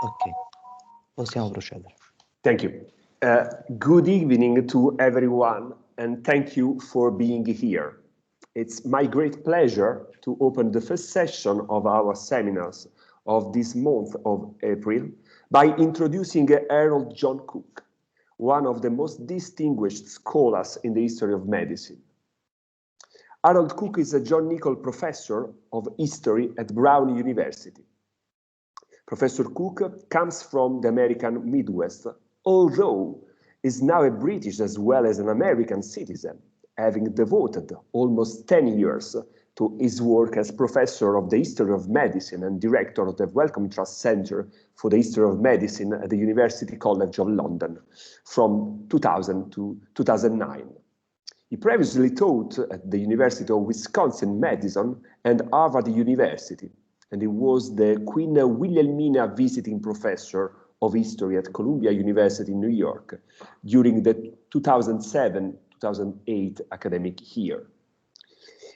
Ok, possiamo procedere. Thank you. Good evening to everyone, and thank you for being here. It's my great pleasure to open the first session of our seminars of this month of April by introducing Harold John Cook, one of the most distinguished scholars in the history of medicine. Harold Cook is a John Nichol Professor of History at Brown University. Professor Cook comes from the American Midwest, although is now a British as well as an American citizen, having devoted almost 10 years to his work as Professor of the History of Medicine and Director of the Wellcome Trust Centre for the History of Medicine at the University College of London from 2000 to 2009. He previously taught at the University of Wisconsin-Madison and Harvard University, and he was the Queen Wilhelmina Visiting Professor of History at Columbia University in New York during the 2007-2008 academic year.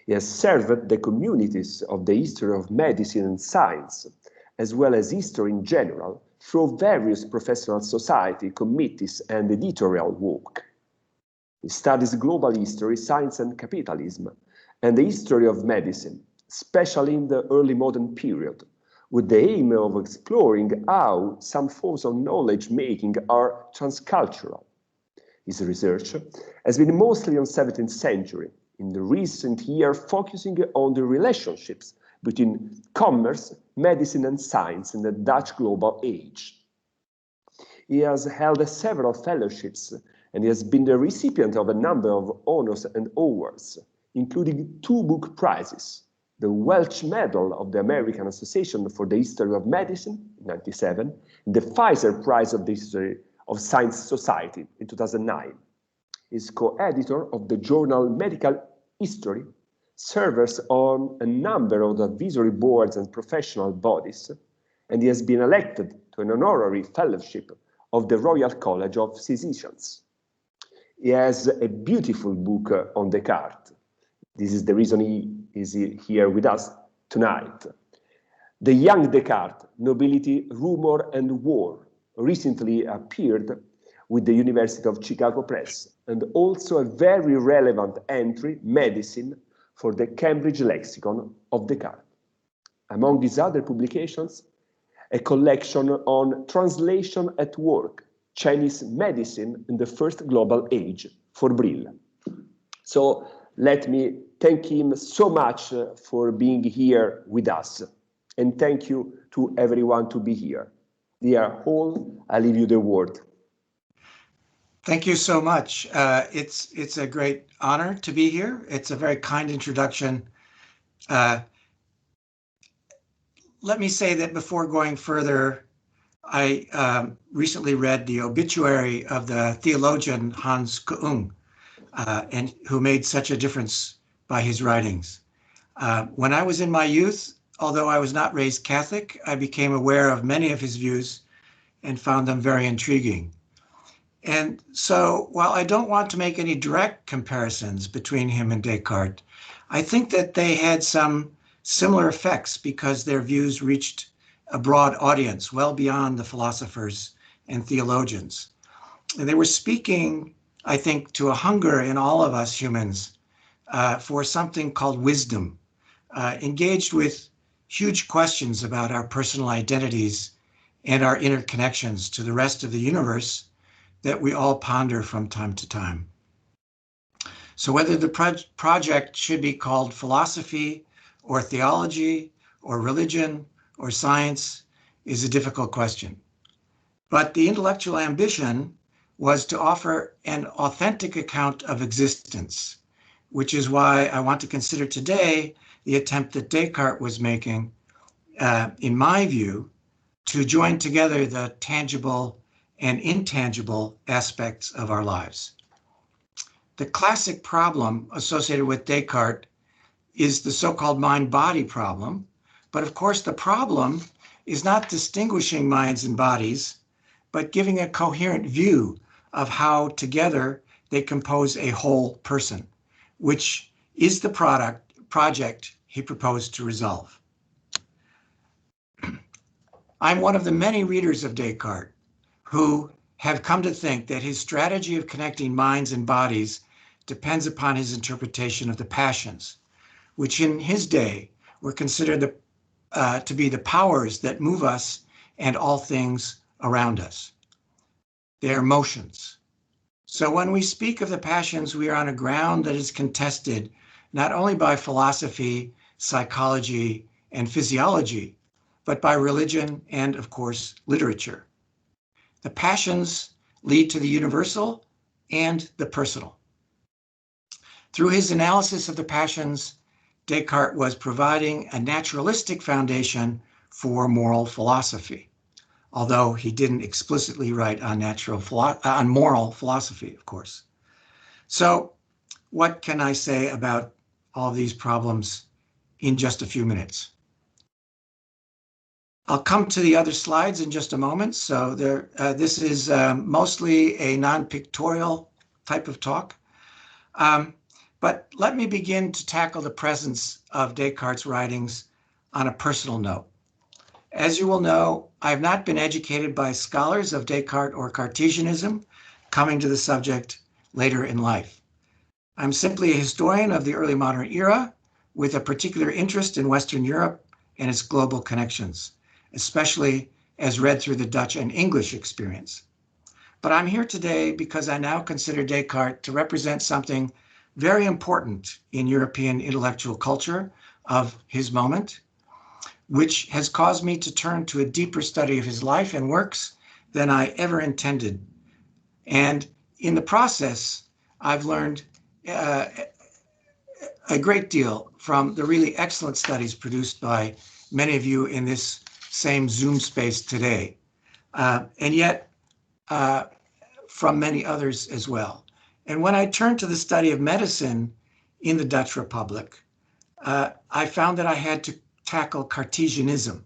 He has served the communities of the history of medicine and science, as well as history in general, through various professional society committees and editorial work. He studies global history, science and capitalism, and the history of medicine, especially in the early modern period, with the aim of exploring how some forms of knowledge making are transcultural. His research has been mostly on 17th century, in the recent year focusing on the relationships between commerce, medicine and science in the Dutch global age. He has held several fellowships and he has been the recipient of a number of honors and awards, including 2 book prizes, the Welch Medal of the American Association for the History of Medicine in 1997, and the Pfizer Prize of the History of Science Society in 2009. He is co-editor of the journal Medical History, serves on a number of advisory boards and professional bodies, and he has been elected to an honorary fellowship of the Royal College of Physicians. He has a beautiful book on Descartes. This is the reason he is here with us tonight. The Young Descartes, Nobility, Rumor and War, recently appeared with the University of Chicago Press, and also a very relevant entry, Medicine, for the Cambridge Lexicon of Descartes. Among these other publications, a collection on translation at work, Chinese medicine in the first global age for Brill. So let me thank him so much for being here with us. And thank you to everyone to be here. Dear Hall, I leave you the word. Thank you so much. It's a great honor to be here. It's a very kind introduction. Let me say that before going further, I recently read the obituary of the theologian Hans Küng, and who made such a difference by his writings. When I was in my youth, although I was not raised Catholic, I became aware of many of his views and found them very intriguing. And so while I don't want to make any direct comparisons between him and Descartes, I think that they had some similar effects because their views reached a broad audience well beyond the philosophers and theologians. And they were speaking, I think, to a hunger in all of us humans for something called wisdom, engaged with huge questions about our personal identities and our interconnections to the rest of the universe that we all ponder from time to time. So whether the project should be called philosophy or theology or religion or science is a difficult question. But the intellectual ambition was to offer an authentic account of existence, which is why I want to consider today the attempt that Descartes was making, in my view, to join together the tangible and intangible aspects of our lives. The classic problem associated with Descartes is the so-called mind-body problem. But of course, the problem is not distinguishing minds and bodies, but giving a coherent view of how together they compose a whole person, which is the project he proposed to resolve. I'm one of the many readers of Descartes who have come to think that his strategy of connecting minds and bodies depends upon his interpretation of the passions, which in his day were considered to be the powers that move us and all things around us. They are motions. So when we speak of the passions, we are on a ground that is contested not only by philosophy, psychology, and physiology, but by religion and, of course, literature. The passions lead to the universal and the personal. Through his analysis of the passions, Descartes was providing a naturalistic foundation for moral philosophy, although he didn't explicitly write on moral philosophy, of course. So what can I say about all these problems in just a few minutes? I'll come to the other slides in just a moment. So this is mostly a non-pictorial type of talk. But let me begin to tackle the presence of Descartes' writings on a personal note. As you will know, I have not been educated by scholars of Descartes or Cartesianism, coming to the subject later in life. I'm simply a historian of the early modern era with a particular interest in Western Europe and its global connections, especially as read through the Dutch and English experience. But I'm here today because I now consider Descartes to represent something very important in European intellectual culture of his moment, which has caused me to turn to a deeper study of his life and works than I ever intended. And in the process, I've learned a great deal from the really excellent studies produced by many of you in this same Zoom space today, and yet from many others as well. And when I turned to the study of medicine in the Dutch Republic, I found that I had to tackle Cartesianism.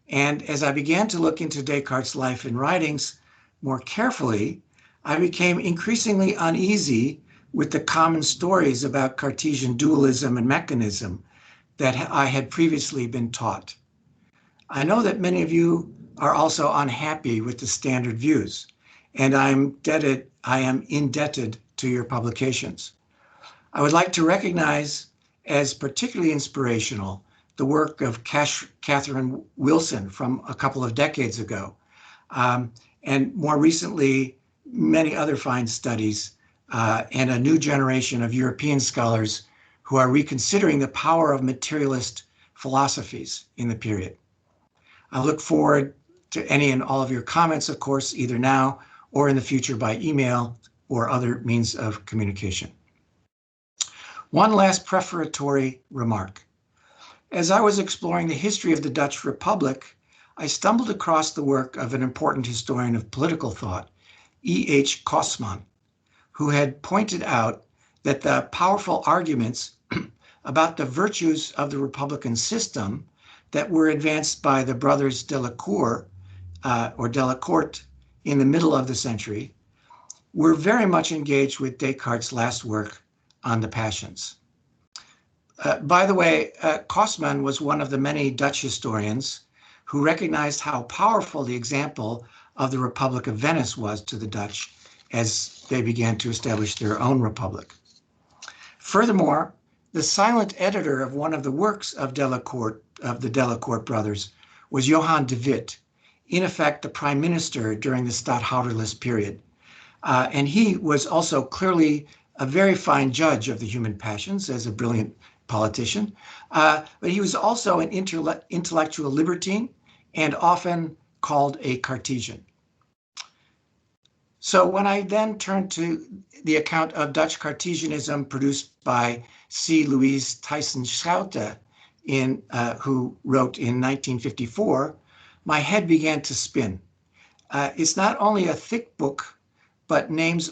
And as I began to look into Descartes' life and writings more carefully, I became increasingly uneasy with the common stories about Cartesian dualism and mechanism that I had previously been taught. I know that many of you are also unhappy with the standard views, and I am indebted to your publications. I would like to recognize as particularly inspirational the work of Catherine Wilson from a couple of decades ago, and more recently, many other fine studies and a new generation of European scholars who are reconsidering the power of materialist philosophies in the period. I look forward to any and all of your comments, of course, either now or in the future by email or other means of communication. One last prefatory remark. As I was exploring the history of the Dutch Republic, I stumbled across the work of an important historian of political thought, E.H. Kosman, who had pointed out that the powerful arguments about the virtues of the Republican system that were advanced by the brothers Delacour or Delacourt in the middle of the century were very much engaged with Descartes' last work on the passions. By the way, Kosman was one of the many Dutch historians who recognized how powerful the example of the Republic of Venice was to the Dutch as they began to establish their own republic. Furthermore, the silent editor of one of the works of the Delacourt brothers was Johan de Witt, in effect the prime minister during the Stadhouderless period. And he was also clearly a very fine judge of the human passions as a brilliant politician, but he was also an intellectual libertine and often called a Cartesian. So when I then turned to the account of Dutch Cartesianism produced by C. Louise Thyssen-Schoute, who wrote in 1954, my head began to spin. It's not only a thick book, but names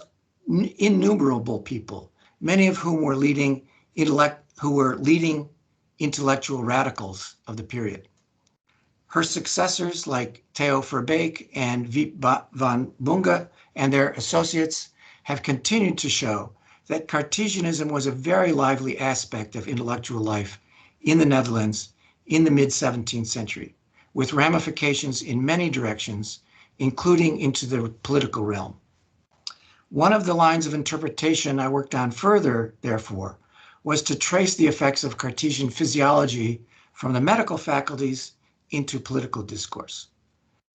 innumerable people, many of whom were leading intellectual radicals of the period. Her successors like Theo Verbeek and Wiep van Bunge and their associates have continued to show that Cartesianism was a very lively aspect of intellectual life in the Netherlands in the mid-17th century, with ramifications in many directions, including into the political realm. One of the lines of interpretation I worked on further, therefore, was to trace the effects of Cartesian physiology from the medical faculties into political discourse.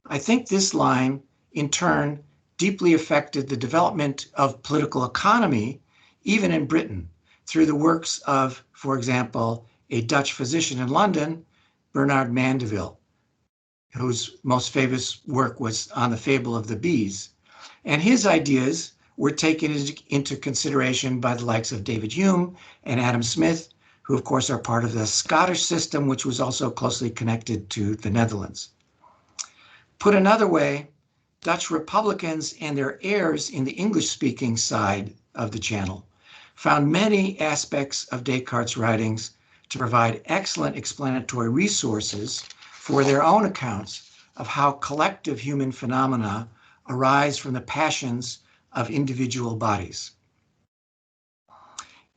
I think this line, in turn, deeply affected the development of political economy, even in Britain, through the works of, for example, a Dutch physician in London, Bernard Mandeville, whose most famous work was on the fable of the bees. And his ideas were taken into consideration by the likes of David Hume and Adam Smith, who of course are part of the Scottish system, which was also closely connected to the Netherlands. Put another way, Dutch Republicans and their heirs in the English-speaking side of the channel found many aspects of Descartes' writings to provide excellent explanatory resources for their own accounts of how collective human phenomena arise from the passions of individual bodies.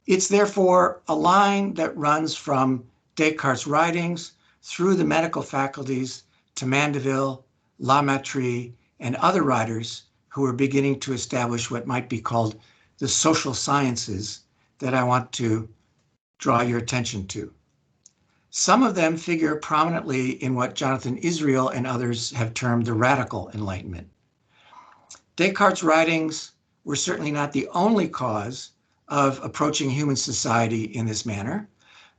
It's therefore a line that runs from Descartes' writings through the medical faculties to Mandeville, La Mettrie, and other writers who are beginning to establish what might be called the social sciences that I want to draw your attention to. Some of them figure prominently in what Jonathan Israel and others have termed the radical Enlightenment. Descartes' writings were certainly not the only cause of approaching human society in this manner,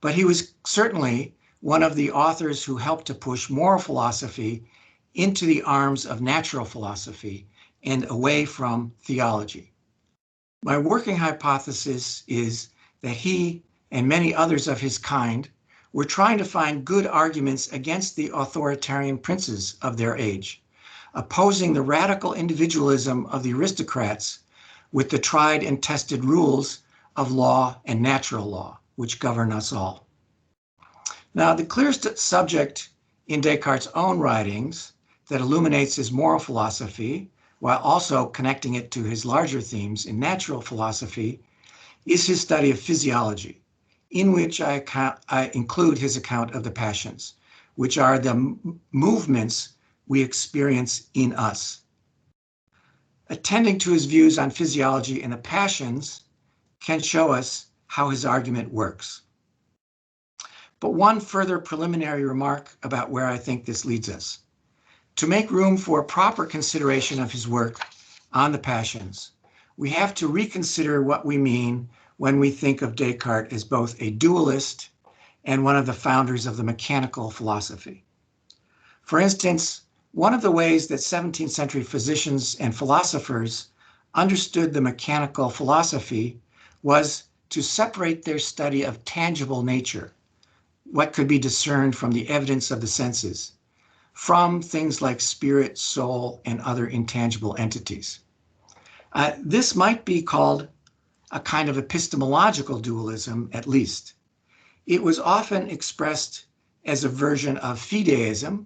but he was certainly one of the authors who helped to push moral philosophy into the arms of natural philosophy and away from theology. My working hypothesis is that he and many others of his kind were trying to find good arguments against the authoritarian princes of their age, opposing the radical individualism of the aristocrats with the tried and tested rules of law and natural law, which govern us all. Now, the clearest subject in Descartes' own writings that illuminates his moral philosophy, while also connecting it to his larger themes in natural philosophy, is his study of physiology, in which I include his account of the passions, which are the movements we experience in us. Attending to his views on physiology and the passions can show us how his argument works. But one further preliminary remark about where I think this leads us. To make room for proper consideration of his work on the passions, we have to reconsider what we mean when we think of Descartes as both a dualist and one of the founders of the mechanical philosophy. For instance, one of the ways that 17th century physicians and philosophers understood the mechanical philosophy was to separate their study of tangible nature, what could be discerned from the evidence of the senses, from things like spirit, soul, and other intangible entities. This might be called a kind of epistemological dualism, at least. It was often expressed as a version of fideism,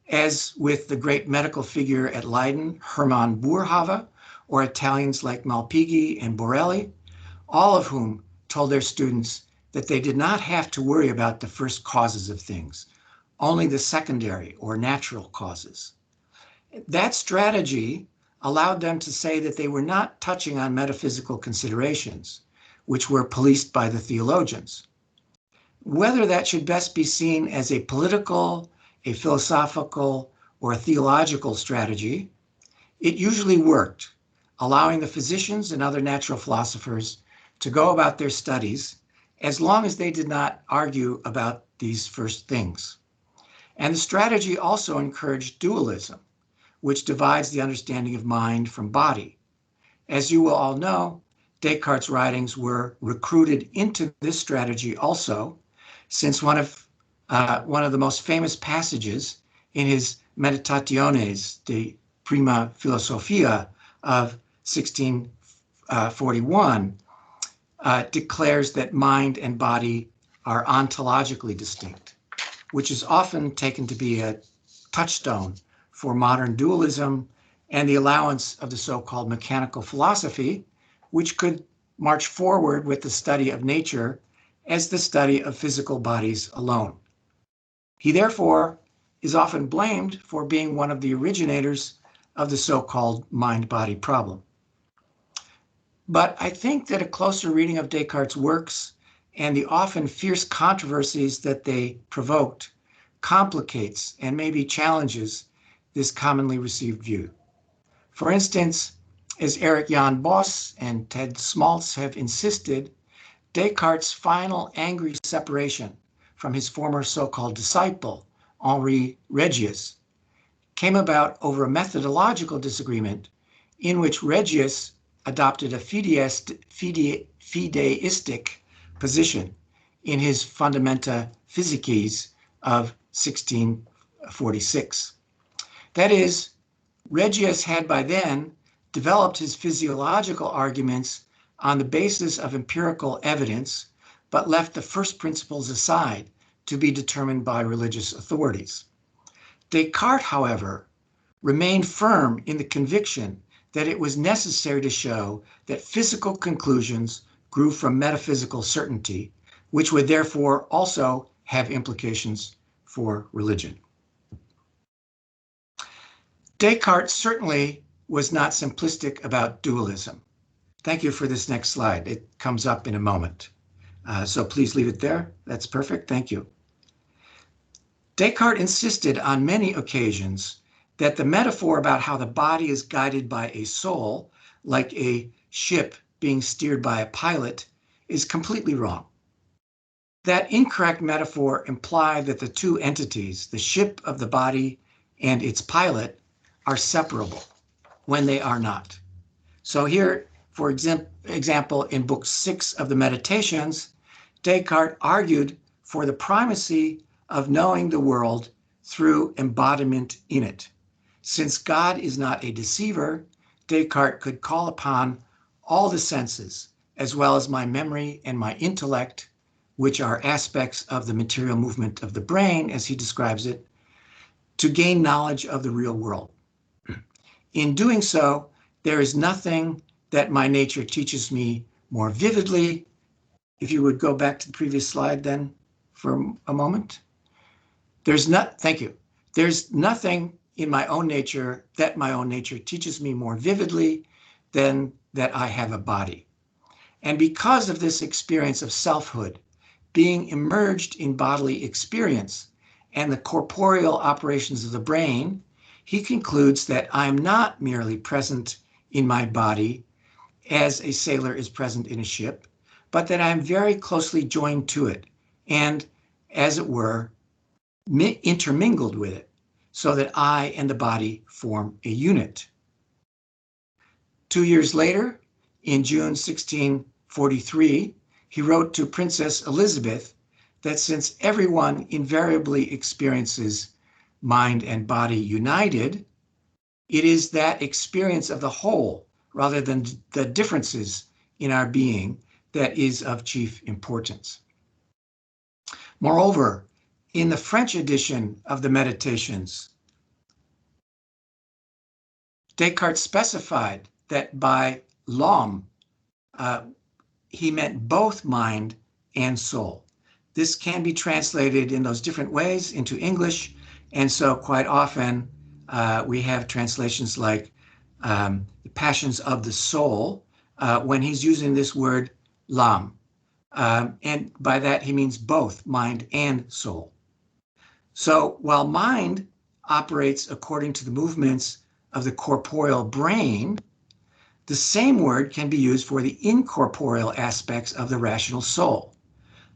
as with the great medical figure at Leiden, Hermann Boerhaave, or Italians like Malpighi and Borelli, all of whom told their students that they did not have to worry about the first causes of things, only the secondary or natural causes. That strategy allowed them to say that they were not touching on metaphysical considerations, which were policed by the theologians. Whether that should best be seen as a political, a philosophical, or a theological strategy, it usually worked, allowing the physicians and other natural philosophers to go about their studies as long as they did not argue about these first things. And the strategy also encouraged dualism, which divides the understanding of mind from body. As you will all know, Descartes' writings were recruited into this strategy also, since one of the most famous passages in his Meditationes de Prima Philosophia of 1641 declares that mind and body are ontologically distinct, which is often taken to be a touchstone for modern dualism and the allowance of the so-called mechanical philosophy, which could march forward with the study of nature as the study of physical bodies alone. He therefore is often blamed for being one of the originators of the so-called mind-body problem. But I think that a closer reading of Descartes' works and the often fierce controversies that they provoked complicates and maybe challenges this commonly received view. For instance, as Eric Jan Bos and Ted Smaltz have insisted, Descartes' final angry separation from his former so-called disciple, Henri Regius, came about over a methodological disagreement in which Regius adopted a fideistic position in his Fundamenta Physicis of 1646. That is, Regius had by then developed his physiological arguments on the basis of empirical evidence, but left the first principles aside to be determined by religious authorities. Descartes, however, remained firm in the conviction that it was necessary to show that physical conclusions grew from metaphysical certainty, which would therefore also have implications for religion. Descartes certainly was not simplistic about dualism. Thank you for this next slide. It comes up in a moment. So please leave it there. That's perfect. Thank you. Descartes insisted on many occasions that the metaphor about how the body is guided by a soul, like a ship being steered by a pilot, is completely wrong. That incorrect metaphor implied that the two entities, the ship of the body and its pilot, are separable when they are not. So here, for example, in Book 6 of the Meditations, Descartes argued for the primacy of knowing the world through embodiment in it. Since God is not a deceiver, Descartes could call upon all the senses, as well as my memory and my intellect, which are aspects of the material movement of the brain, as he describes it, to gain knowledge of the real world. In doing so, there is nothing that my nature teaches me more vividly. If you would go back to the previous slide then for a moment. Thank you. There's nothing in my own nature that my own nature teaches me more vividly than that I have a body. And because of this experience of selfhood, being immersed in bodily experience and the corporeal operations of the brain, he concludes that I'm not merely present in my body as a sailor is present in a ship, but that I'm very closely joined to it and, as it were, intermingled with it, so that I and the body form a unit. 2 years later, in June 1643, he wrote to Princess Elizabeth that since everyone invariably experiences mind and body united, it is that experience of the whole rather than the differences in our being that is of chief importance. Moreover, in the French edition of the Meditations, Descartes specified that by l'homme, he meant both mind and soul. This can be translated in those different ways into English, and so quite often we have translations like the passions of the soul when he's using this word l'âme. And by that he means both mind and soul. So while mind operates according to the movements of the corporeal brain, the same word can be used for the incorporeal aspects of the rational soul.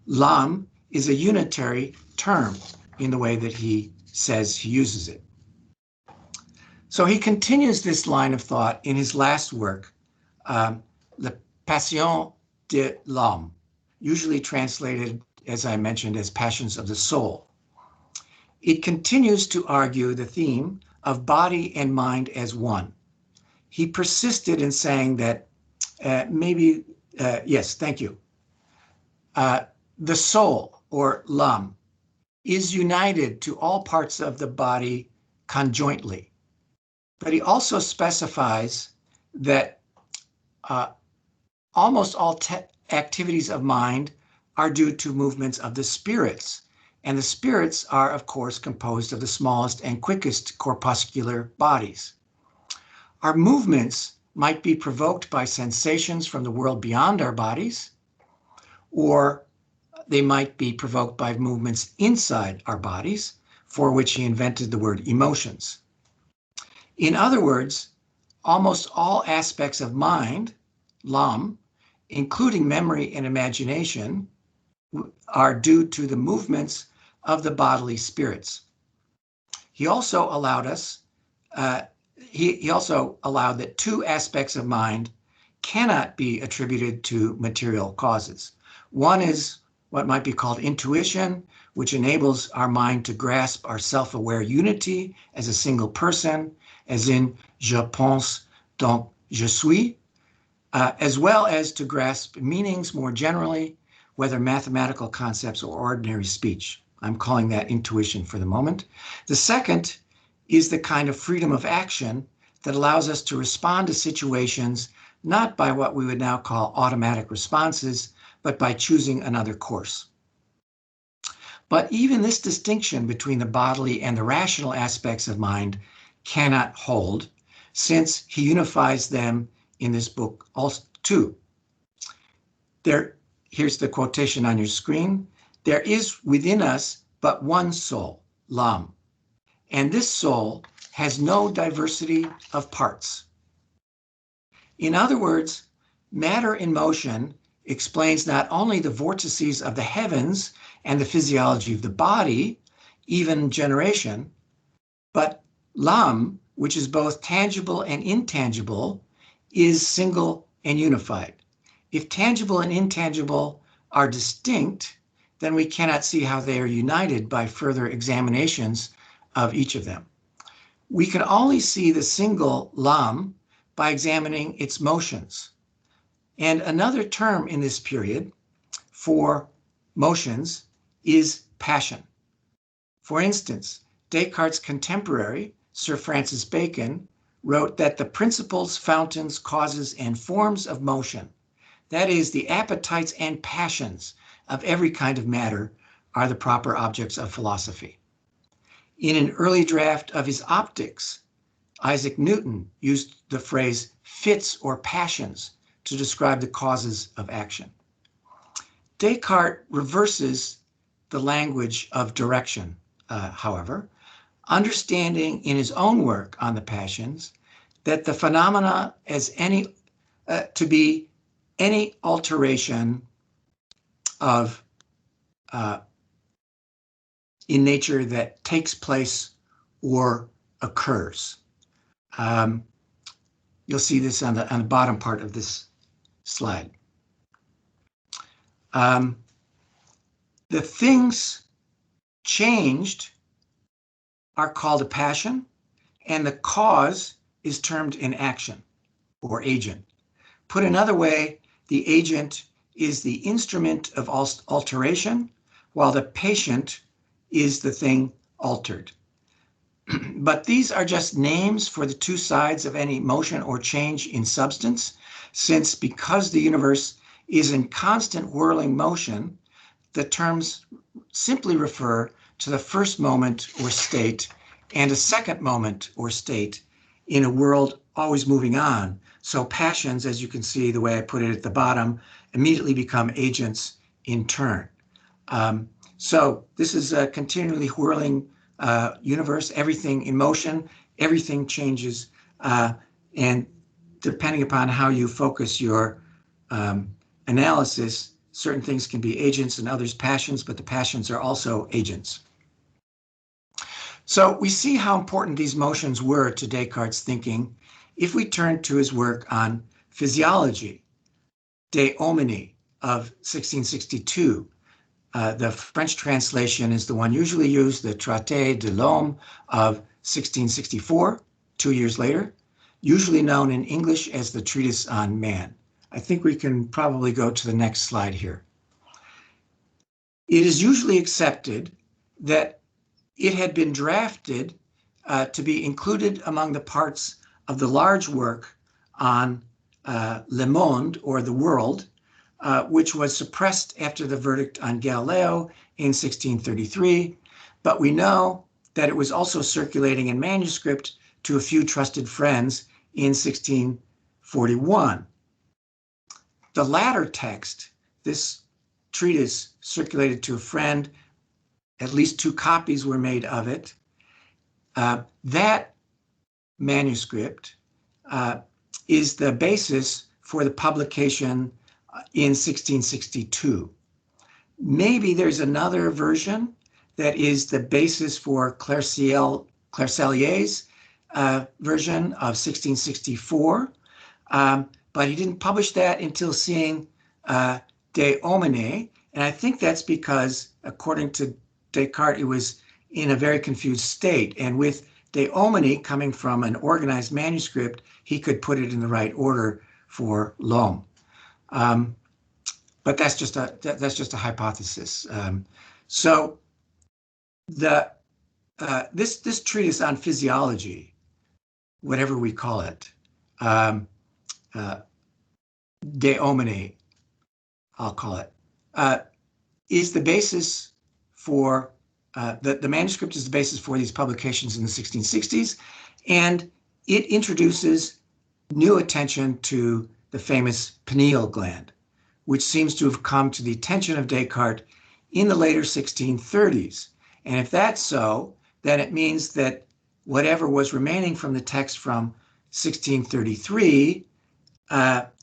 L'âme is a unitary term in the way that he says he uses it. So he continues this line of thought in his last work, La Passion de l'Homme, usually translated, as I mentioned, as Passions of the Soul. It continues to argue the theme of body and mind as one. He persisted in saying that yes, thank you. The soul, or l'âme, is united to all parts of the body conjointly. But he also specifies that almost all activities of mind are due to movements of the spirits, and the spirits are, of course, composed of the smallest and quickest corpuscular bodies. Our movements might be provoked by sensations from the world beyond our bodies, or they might be provoked by movements inside our bodies, for which he invented the word emotions. In other words, almost all aspects of mind, lam, including memory and imagination, are due to the movements of the bodily spirits. He also allowed that two aspects of mind cannot be attributed to material causes. One is what might be called intuition, which enables our mind to grasp our self-aware unity as a single person, as in je pense, donc je suis, as well as to grasp meanings more generally, whether mathematical concepts or ordinary speech. I'm calling that intuition for the moment. The second is the kind of freedom of action that allows us to respond to situations not by what we would now call automatic responses, but by choosing another course. But even this distinction between the bodily and the rational aspects of mind cannot hold, since he unifies them in this book also too. Here's the quotation on your screen. There is within us but one soul, lam, and this soul has no diversity of parts. In other words, matter in motion explains not only the vortices of the heavens and the physiology of the body, even generation, but lam, which is both tangible and intangible, is single and unified. If tangible and intangible are distinct, then we cannot see how they are united by further examinations of each of them. We can only see the single lam by examining its motions. And another term in this period for motions is passion. For instance, Descartes' contemporary, Sir Francis Bacon, wrote that the principles, fountains, causes, and forms of motion, that is, the appetites and passions of every kind of matter, are the proper objects of philosophy. In an early draft of his Optics, Isaac Newton used the phrase fits or passions to describe the causes of action. Descartes reverses the language of direction, however, understanding in his own work on the passions that the phenomena as to be any alteration of in nature that takes place or occurs. You'll see this on the bottom part of this slide. The things changed are called a passion, and the cause is termed an action or agent. Put another way, the agent is the instrument of alteration, while the patient is the thing altered. But these are just names for the two sides of any motion or change in substance, since because the universe is in constant whirling motion, the terms simply refer to the first moment or state and a second moment or state in a world always moving on. So passions, as you can see the way I put it at the bottom, immediately become agents in turn. So this is a continually whirling universe, everything in motion, everything changes, and depending upon how you focus your analysis, certain things can be agents and others passions, but the passions are also agents. So we see how important these motions were to Descartes' thinking if we turn to his work on physiology, De Homini of 1662. The French translation is the one usually used, the Traité de l'Homme of 1664, 2 years later, usually known in English as the Treatise on Man. I think we can probably go to the next slide here. It is usually accepted that it had been drafted to be included among the parts of the large work on Le Monde, or the world, which was suppressed after the verdict on Galileo in 1633, but we know that it was also circulating in manuscript to a few trusted friends in 1641. The latter text, this treatise circulated to a friend, at least 2 copies were made of it. That manuscript is the basis for the publication in 1662. Maybe there's another version that is the basis for Claircelier's version of 1664, but he didn't publish that until seeing De Homine, and I think that's because, according to Descartes, it was in a very confused state, and with De Homine coming from an organized manuscript, he could put it in the right order for L'Homme. But that's just a hypothesis. So this treatise on physiology, whatever we call it, De Homine, I'll call it, is the basis for the manuscript is the basis for these publications in the 1660s, and it introduces new attention to the famous pineal gland, which seems to have come to the attention of Descartes in the later 1630s. And if that's so, then it means that whatever was remaining from the text from 1633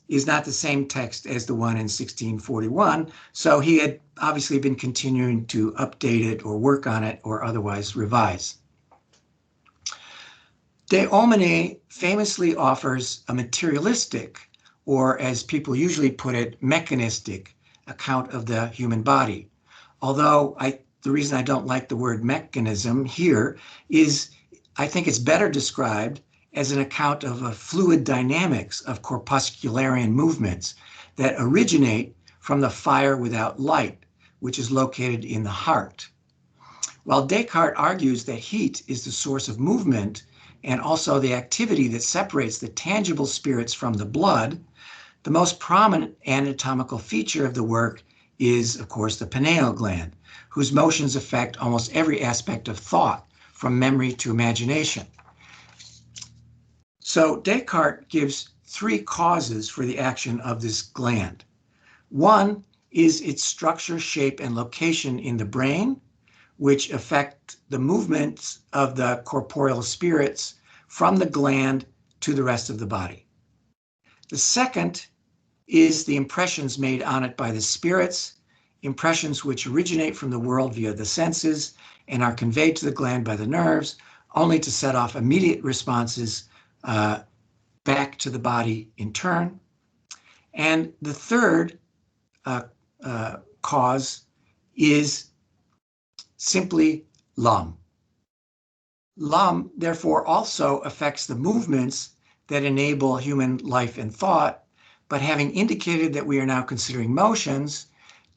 is not the same text as the one in 1641. So he had obviously been continuing to update it or work on it or otherwise revise. De Homine famously offers a materialistic, or as people usually put it, mechanistic account of the human body. Although the reason I don't like the word mechanism here is I think it's better described as an account of a fluid dynamics of corpuscularian movements that originate from the fire without light, which is located in the heart. While Descartes argues that heat is the source of movement and also the activity that separates the tangible spirits from the blood, the most prominent anatomical feature of the work is, of course, the pineal gland, whose motions affect almost every aspect of thought, from memory to imagination. So Descartes gives 3 causes for the action of this gland. One is its structure, shape, and location in the brain, which affect the movements of the corporeal spirits from the gland to the rest of the body. The second is the impressions made on it by the spirits, impressions which originate from the world via the senses and are conveyed to the gland by the nerves, only to set off immediate responses back to the body in turn. And the third cause is simply L'Homme. L'Homme, therefore, also affects the movements that enable human life and thought, but having indicated that we are now considering motions,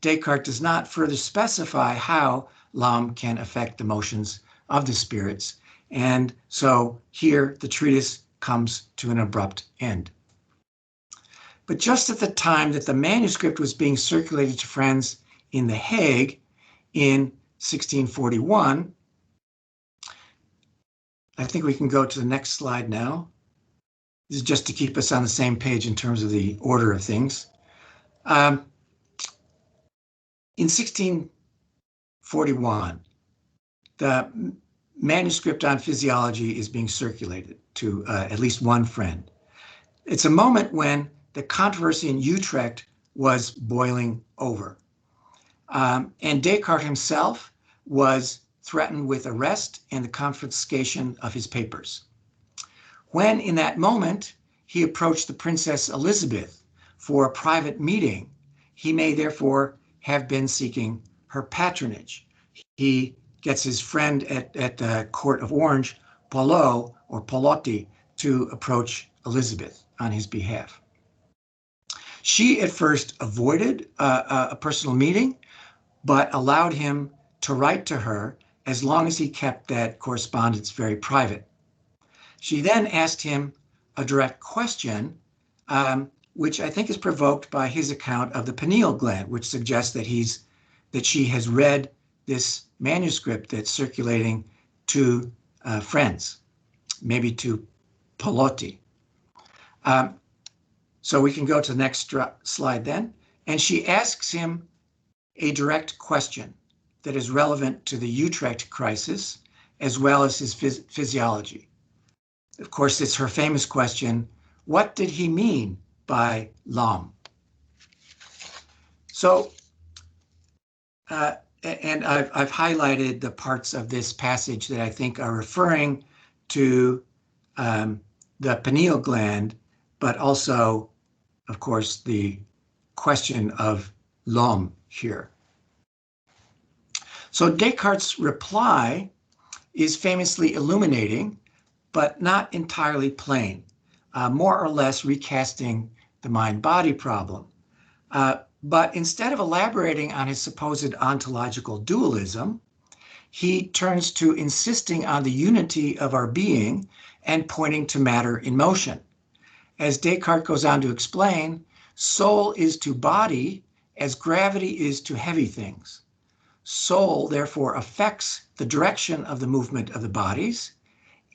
Descartes does not further specify how L'Homme can affect the motions of the spirits. And so here the treatise comes to an abrupt end. But just at the time that the manuscript was being circulated to friends in The Hague in 1641, I think we can go to the next slide now. This is just to keep us on the same page in terms of the order of things. In 1641, the manuscript on physiology is being circulated to at least one friend. It's a moment when the controversy in Utrecht was boiling over. And Descartes himself was threatened with arrest and the confiscation of his papers. When, in that moment, he approached the Princess Elizabeth for a private meeting, he may therefore have been seeking her patronage. He gets his friend at the court of Orange, Paulo or Paulotti, to approach Elizabeth on his behalf. She at first avoided a personal meeting, but allowed him to write to her as long as he kept that correspondence very private. She then asked him a direct question which I think is provoked by his account of the pineal gland, which suggests that she has read this manuscript that's circulating to friends, maybe to Palotti. So we can go to the next slide then. And she asks him a direct question that is relevant to the Utrecht crisis, as well as his physiology. Of course, it's her famous question, what did he mean by l'homme? So, and I've highlighted the parts of this passage that I think are referring to the pineal gland, but also, of course, the question of l'homme here. So Descartes' reply is famously illuminating, but not entirely plain, more or less recasting the mind-body problem. But instead of elaborating on his supposed ontological dualism, he turns to insisting on the unity of our being and pointing to matter in motion. As Descartes goes on to explain, soul is to body as gravity is to heavy things. Soul, therefore, affects the direction of the movement of the bodies,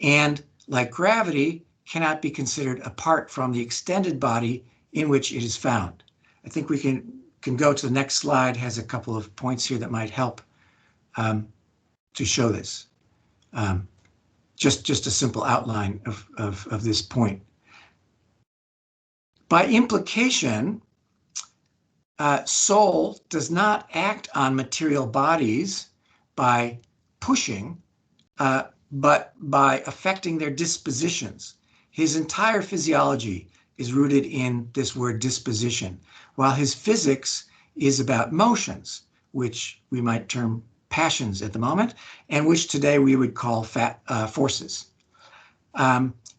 and, like gravity, cannot be considered apart from the extended body in which it is found. I think we can go to the next slide, has a couple of points here that might help to show this. Just a simple outline of this point. By implication, soul does not act on material bodies by pushing, but by affecting their dispositions. His entire physiology is rooted in this word disposition, while his physics is about motions, which we might term passions at the moment, and which today we would call forces.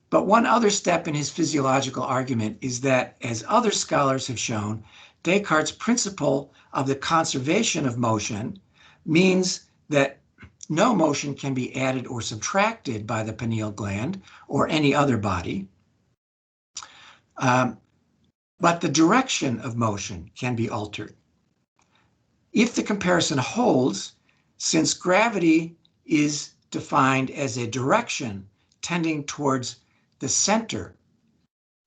But one other step in his physiological argument is that, as other scholars have shown, Descartes' principle of the conservation of motion means that no motion can be added or subtracted by the pineal gland or any other body, but the direction of motion can be altered. If the comparison holds, since gravity is defined as a direction tending towards the center,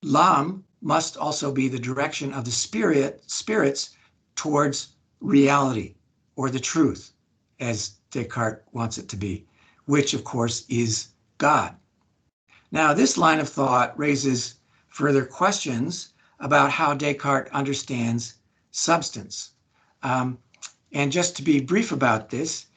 l'âme must also be the direction of the spirits towards reality, or the truth, as Descartes wants it to be, which of course is God. Now, this line of thought raises further questions about how Descartes understands substance. And just to be brief about this,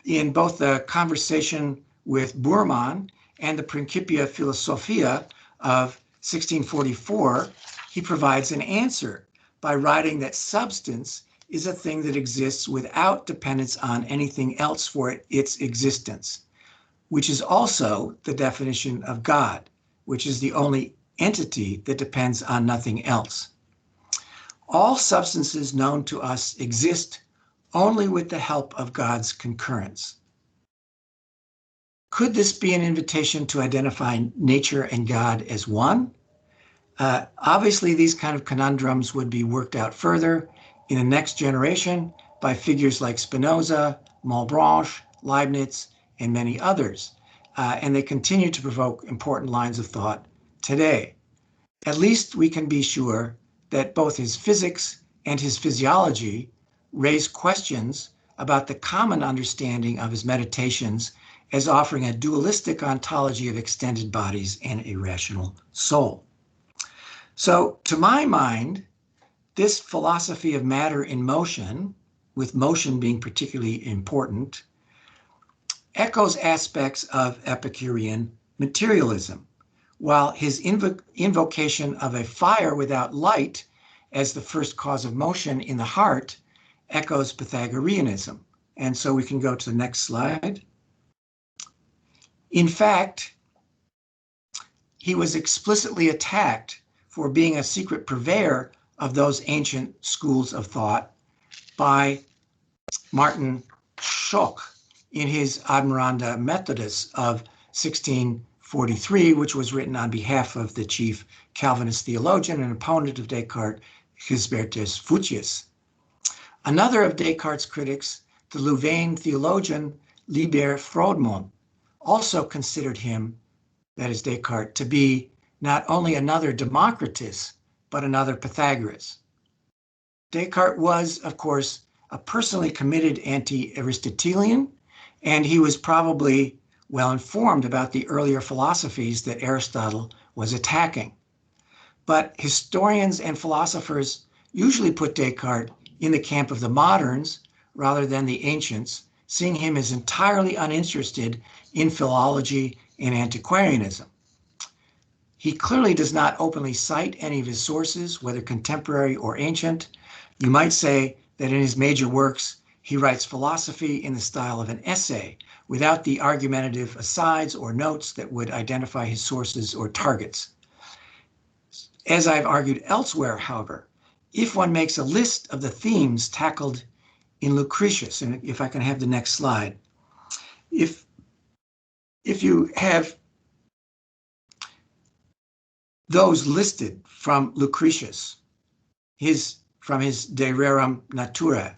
in both the conversation with Bourman and the Principia Philosophia of 1644, he provides an answer by writing that substance is a thing that exists without dependence on anything else for its existence, which is also the definition of God, which is the only entity that depends on nothing else. All substances known to us exist only with the help of God's concurrence. Could this be an invitation to identify nature and God as one? Obviously, these kind of conundrums would be worked out further in the next generation by figures like Spinoza, Malebranche, Leibniz, and many others. And they continue to provoke important lines of thought today. At least we can be sure that both his physics and his physiology raise questions about the common understanding of his meditations as offering a dualistic ontology of extended bodies and a rational soul. So, to my mind, this philosophy of matter in motion, with motion being particularly important, echoes aspects of Epicurean materialism, while his invocation of a fire without light as the first cause of motion in the heart echoes Pythagoreanism. And so we can go to the next slide. In fact, he was explicitly attacked for being a secret purveyor of those ancient schools of thought by Martin Schock in his Admiranda Methodus of 16 43, which was written on behalf of the chief Calvinist theologian and opponent of Descartes, Gisbertus Fuchsius. Another of Descartes' critics, the Louvain theologian Liber Frodmont, also considered him, that is Descartes, to be not only another Democritus, but another Pythagoras. Descartes was, of course, a personally committed anti-Aristotelian, and he was probably well informed about the earlier philosophies that Aristotle was attacking. But historians and philosophers usually put Descartes in the camp of the moderns rather than the ancients, seeing him as entirely uninterested in philology and antiquarianism. He clearly does not openly cite any of his sources, whether contemporary or ancient. You might say that in his major works, he writes philosophy in the style of an essay, without the argumentative asides or notes that would identify his sources or targets. As I've argued elsewhere, however, if one makes a list of the themes tackled in Lucretius, and if I can have the next slide, if you have those listed from Lucretius, from his De Rerum Naturae,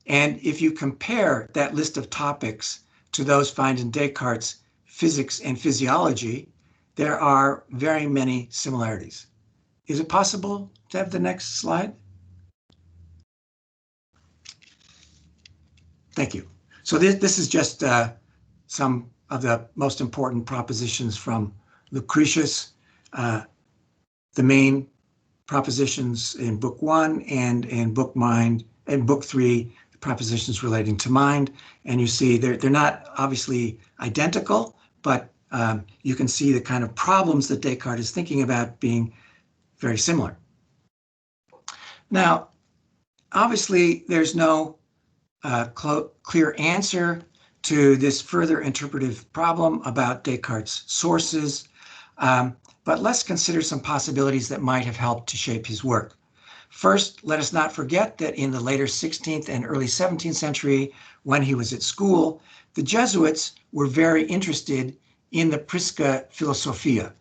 and if you compare that list of topics to those found in Descartes' Physics and Physiology, there are very many similarities. Is it possible to have the next slide? Thank you. So this is just some of the most important propositions from Lucretius, the main propositions in book 1 and in book 3, the propositions relating to mind. And you see they're not obviously identical, but you can see the kind of problems that Descartes is thinking about being very similar. Now, obviously, there's no clear answer to this further interpretive problem about Descartes' sources, but let's consider some possibilities that might have helped to shape his work. First, let us not forget that in the later 16th and early 17th century, when he was at school, the Jesuits were very interested in the Prisca Philosophia,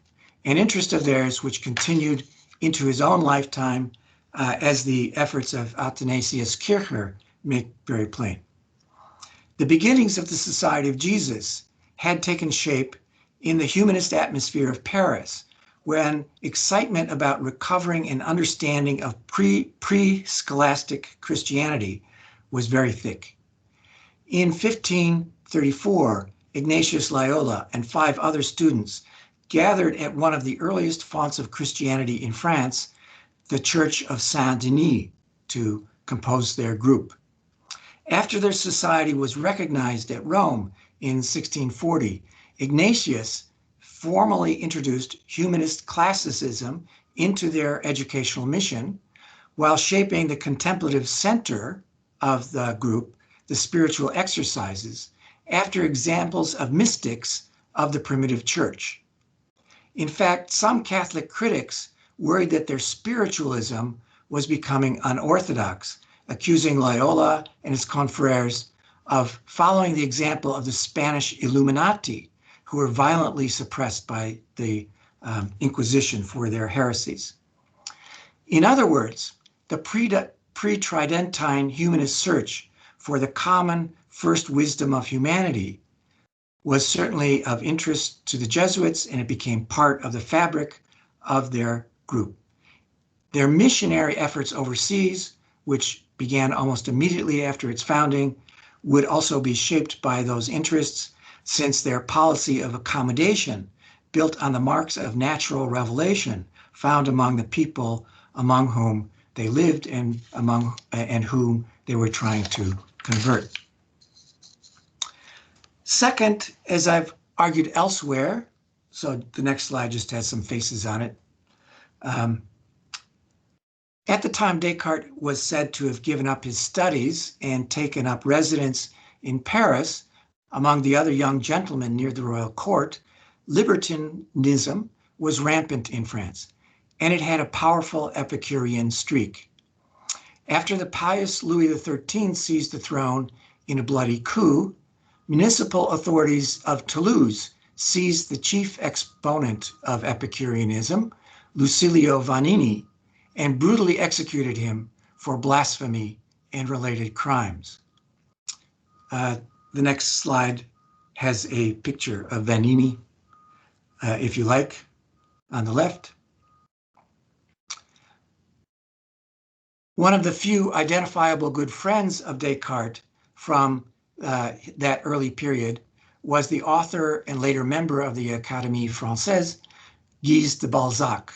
an interest of theirs which continued into his own lifetime, as the efforts of Athanasius Kircher make very plain. The beginnings of the Society of Jesus had taken shape in the humanist atmosphere of Paris, when excitement about recovering an understanding of pre-scholastic Christianity was very thick. In 1534, Ignatius Loyola and 5 other students gathered at one of the earliest fonts of Christianity in France, the Church of Saint-Denis, to compose their group. After their society was recognized at Rome in 1640, Ignatius formally introduced humanist classicism into their educational mission, while shaping the contemplative center of the group, the spiritual exercises, after examples of mystics of the primitive church. In fact, some Catholic critics worried that their spiritualism was becoming unorthodox, accusing Loyola and his confreres of following the example of the Spanish Illuminati, who were violently suppressed by the Inquisition for their heresies. In other words, the pre-Tridentine humanist search for the common first wisdom of humanity was certainly of interest to the Jesuits, and it became part of the fabric of their group. Their missionary efforts overseas, which began almost immediately after its founding, would also be shaped by those interests, since their policy of accommodation, built on the marks of natural revelation found among the people among whom they lived and whom they were trying to convert. Second, as I've argued elsewhere, so the next slide just has some faces on it. At the time Descartes was said to have given up his studies and taken up residence in Paris, among the other young gentlemen near the royal court, libertinism was rampant in France, and it had a powerful Epicurean streak. After the pious Louis XIII seized the throne in a bloody coup, municipal authorities of Toulouse seized the chief exponent of Epicureanism, Lucilio Vanini, and brutally executed him for blasphemy and related crimes. The next slide has a picture of Vanini, if you like, on the left. One of the few identifiable good friends of Descartes from that early period was the author and later member of the Académie Française, Guise de Balzac,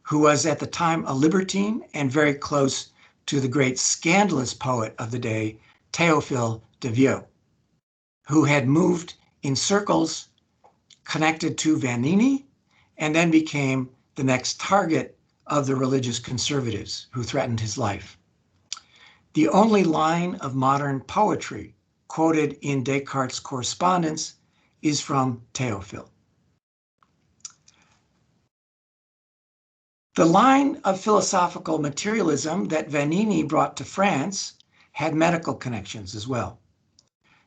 who was at the time a libertine and very close to the great scandalous poet of the day, Théophile de Viau, who had moved in circles connected to Vanini and then became the next target of the religious conservatives who threatened his life. The only line of modern poetry quoted in Descartes' correspondence is from Théophile. The line of philosophical materialism that Vanini brought to France had medical connections as well.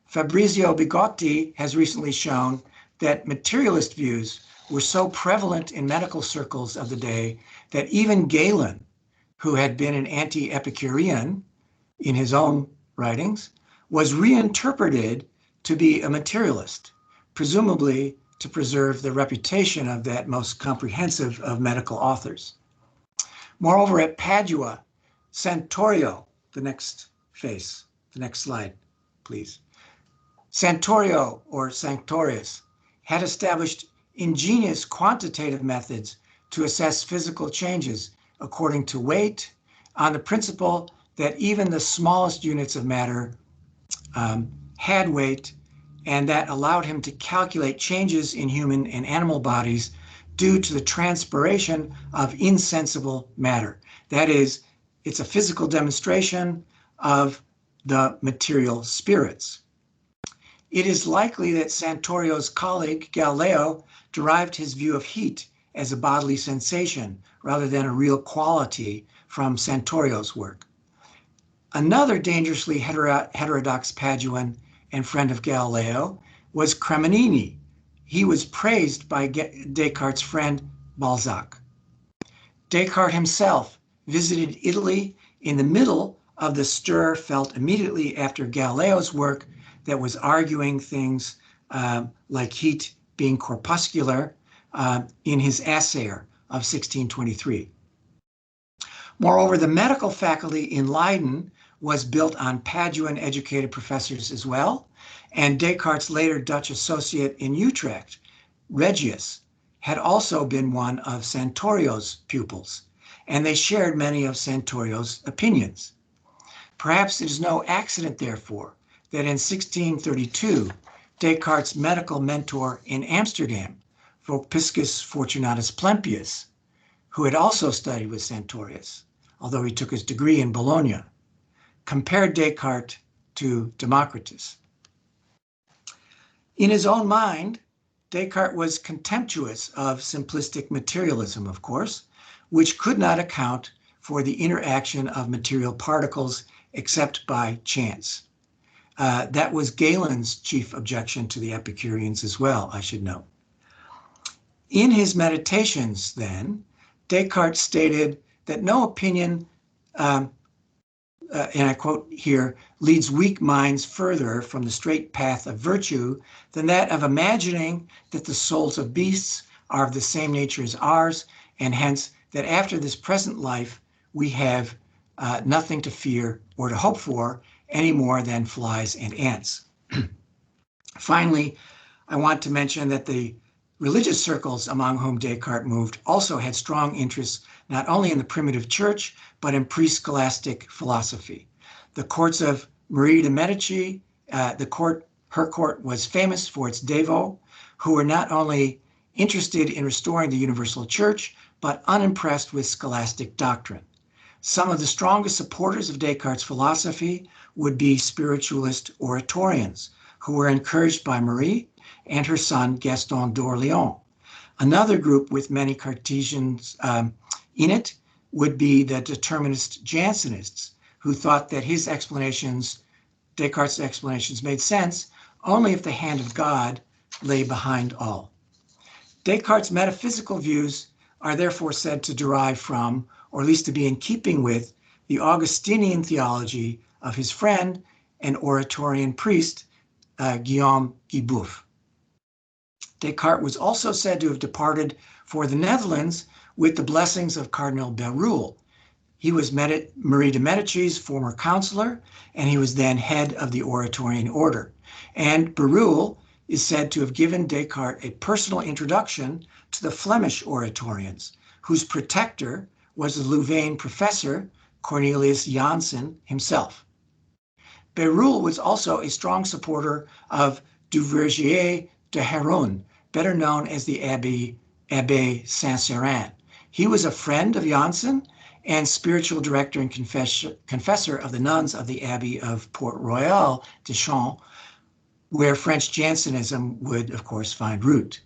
Fabrizio Bigotti has recently shown that materialist views were so prevalent in medical circles of the day that even Galen, who had been an anti-Epicurean in his own writings, was reinterpreted to be a materialist, presumably to preserve the reputation of that most comprehensive of medical authors. Moreover, at Padua, Centro, the next slide, please. Centro, or Sanctorius, had established ingenious quantitative methods to assess physical changes according to weight, on the principle that even the smallest units of matter had weight, and that allowed him to calculate changes in human and animal bodies due to the transpiration of insensible matter. That is, it's a physical demonstration of the material spirits. It is likely that Santorio's colleague, Galileo, derived his view of heat as a bodily sensation rather than a real quality from Santorio's work. Another dangerously heterodox Paduan and friend of Galileo was Cremonini. He was praised by Descartes' friend Balzac. Descartes himself visited Italy in the middle of the stir felt immediately after Galileo's work that was arguing things like heat being corpuscular in his Assayer of 1623. Moreover, the medical faculty in Leiden was built on Paduan-educated professors as well, and Descartes' later Dutch associate in Utrecht, Regius, had also been one of Santorio's pupils, and they shared many of Santorio's opinions. Perhaps it is no accident, therefore, that in 1632, Descartes' medical mentor in Amsterdam, Vopiscus Fortunatus Plempius, who had also studied with Santorius, although he took his degree in Bologna, compared Descartes to Democritus. In his own mind, Descartes was contemptuous of simplistic materialism, of course, which could not account for the interaction of material particles except by chance. That was Galen's chief objection to the Epicureans as well, I should note. In his Meditations, then, Descartes stated that no opinion, and I quote here, leads weak minds further from the straight path of virtue than that of imagining that the souls of beasts are of the same nature as ours, and hence that after this present life we have nothing to fear or to hope for any more than flies and ants. Finally, I want to mention that the religious circles among whom Descartes moved also had strong interests not only in the primitive church, but in pre-scholastic philosophy. The courts of Marie de Medici, her court was famous for its dévots, who were not only interested in restoring the universal church, but unimpressed with scholastic doctrine. Some of the strongest supporters of Descartes' philosophy would be spiritualist oratorians, who were encouraged by Marie and her son Gaston d'Orléans. Another group with many Cartesians in it would be the determinist Jansenists, who thought that Descartes' explanations made sense only if the hand of God lay behind all. Descartes' metaphysical views are therefore said to derive from, or at least to be in keeping with, the Augustinian theology of his friend and Oratorian priest, Guillaume Guiboeuf. Descartes was also said to have departed for the Netherlands with the blessings of Cardinal Bérulle. He was Marie de Medici's former counselor, and he was then head of the Oratorian order. And Bérulle is said to have given Descartes a personal introduction to the Flemish Oratorians, whose protector was the Louvain professor Cornelius Janssen himself. Bérulle was also a strong supporter of Duvergier de Héron, better known as the Abbé Saint-Cyran. He was a friend of Janssen and spiritual director and confessor of the nuns of the Abbey of Port Royal de Champs, where French Jansenism would, of course, find root.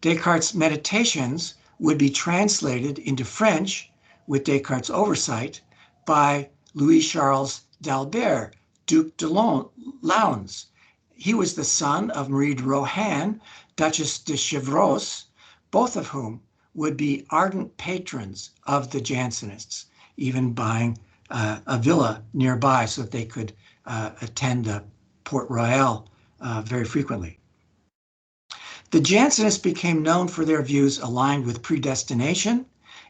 Descartes' meditations would be translated into French, with Descartes' oversight, by Louis-Charles d'Albert, Duc de Lens. He was the son of Marie de Rohan, Duchess de Chevreuse, both of whom would be ardent patrons of the Jansenists, even buying a villa nearby so that they could attend Port Royal very frequently. The Jansenists became known for their views aligned with predestination,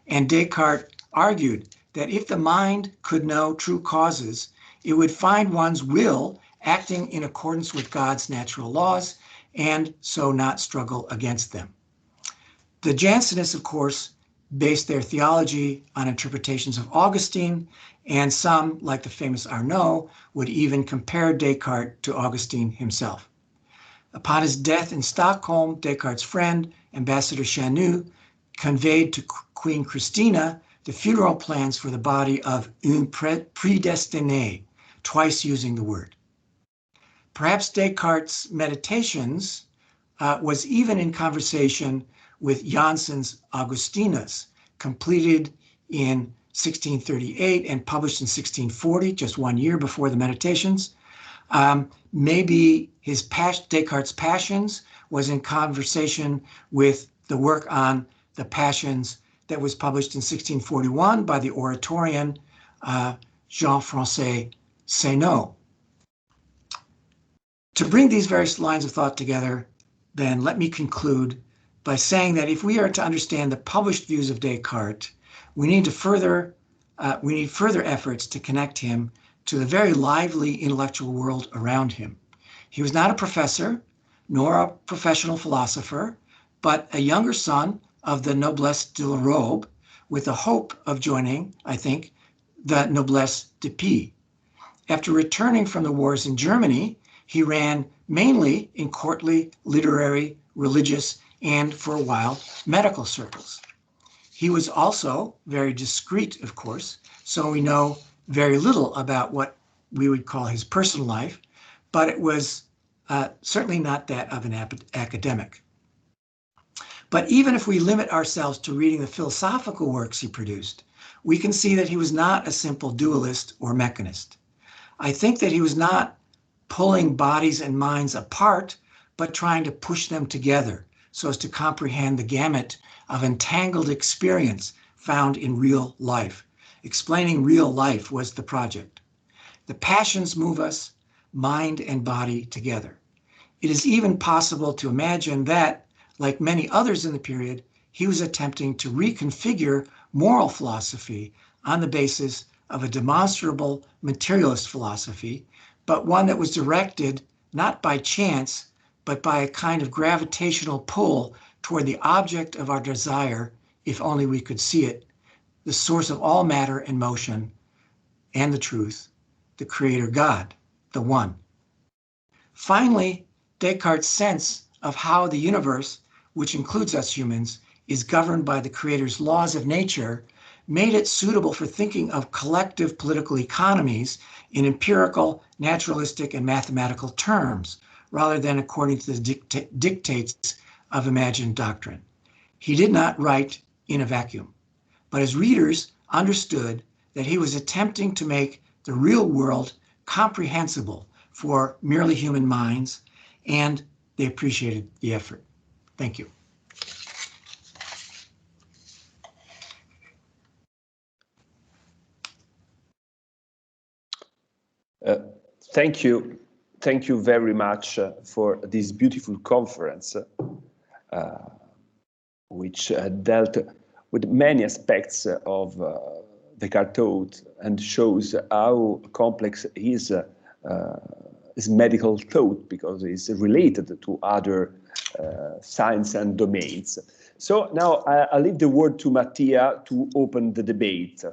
and Descartes argued that if the mind could know true causes, it would find one's will acting in accordance with God's natural laws and so not struggle against them. The Jansenists, of course, based their theology on interpretations of Augustine, and some, like the famous Arnaud, would even compare Descartes to Augustine himself. Upon his death in Stockholm, Descartes' friend, Ambassador Chanu, conveyed to Queen Christina the funeral plans for the body of un prédestiné, twice using the word. Perhaps Descartes' meditations was even in conversation with Janssen's Augustinus, completed in 1638 and published in 1640, just 1 year before the Meditations. Maybe Descartes' Passions was in conversation with the work on the Passions that was published in 1641 by the Oratorian Jean-François Seynot. To bring these various lines of thought together, then let me conclude by saying that if we are to understand the published views of Descartes, we need further efforts to connect him to the very lively intellectual world around him. He was not a professor, nor a professional philosopher, but a younger son of the noblesse de la robe, with the hope of joining, I think, the noblesse de paix. After returning from the wars in Germany, he ran mainly in courtly, literary, religious, and for a while, medical circles. He was also very discreet, of course, so we know very little about what we would call his personal life, but it was certainly not that of an academic. But even if we limit ourselves to reading the philosophical works he produced, we can see that he was not a simple dualist or mechanist. I think that he was not pulling bodies and minds apart, but trying to push them together so as to comprehend the gamut of entangled experience found in real life. Explaining real life was the project. The passions move us, mind and body together. It is even possible to imagine that, like many others in the period, he was attempting to reconfigure moral philosophy on the basis of a demonstrable materialist philosophy, but one that was directed not by chance, but by a kind of gravitational pull toward the object of our desire, if only we could see it, the source of all matter and motion, and the truth, the Creator God, the One. Finally, Descartes' sense of how the universe, which includes us humans, is governed by the Creator's laws of nature, made it suitable for thinking of collective political economies in empirical, naturalistic, and mathematical terms, rather than according to the dictates of imagined doctrine. He did not write in a vacuum, but his readers understood that he was attempting to make the real world comprehensible for merely human minds, and they appreciated the effort. Thank you. Thank you. Thank you very much for this beautiful conference, which dealt with many aspects of Descartes' thought and shows how complex his medical thought, because it's related to other science and domains. So now I leave the word to Mattia to open the debate.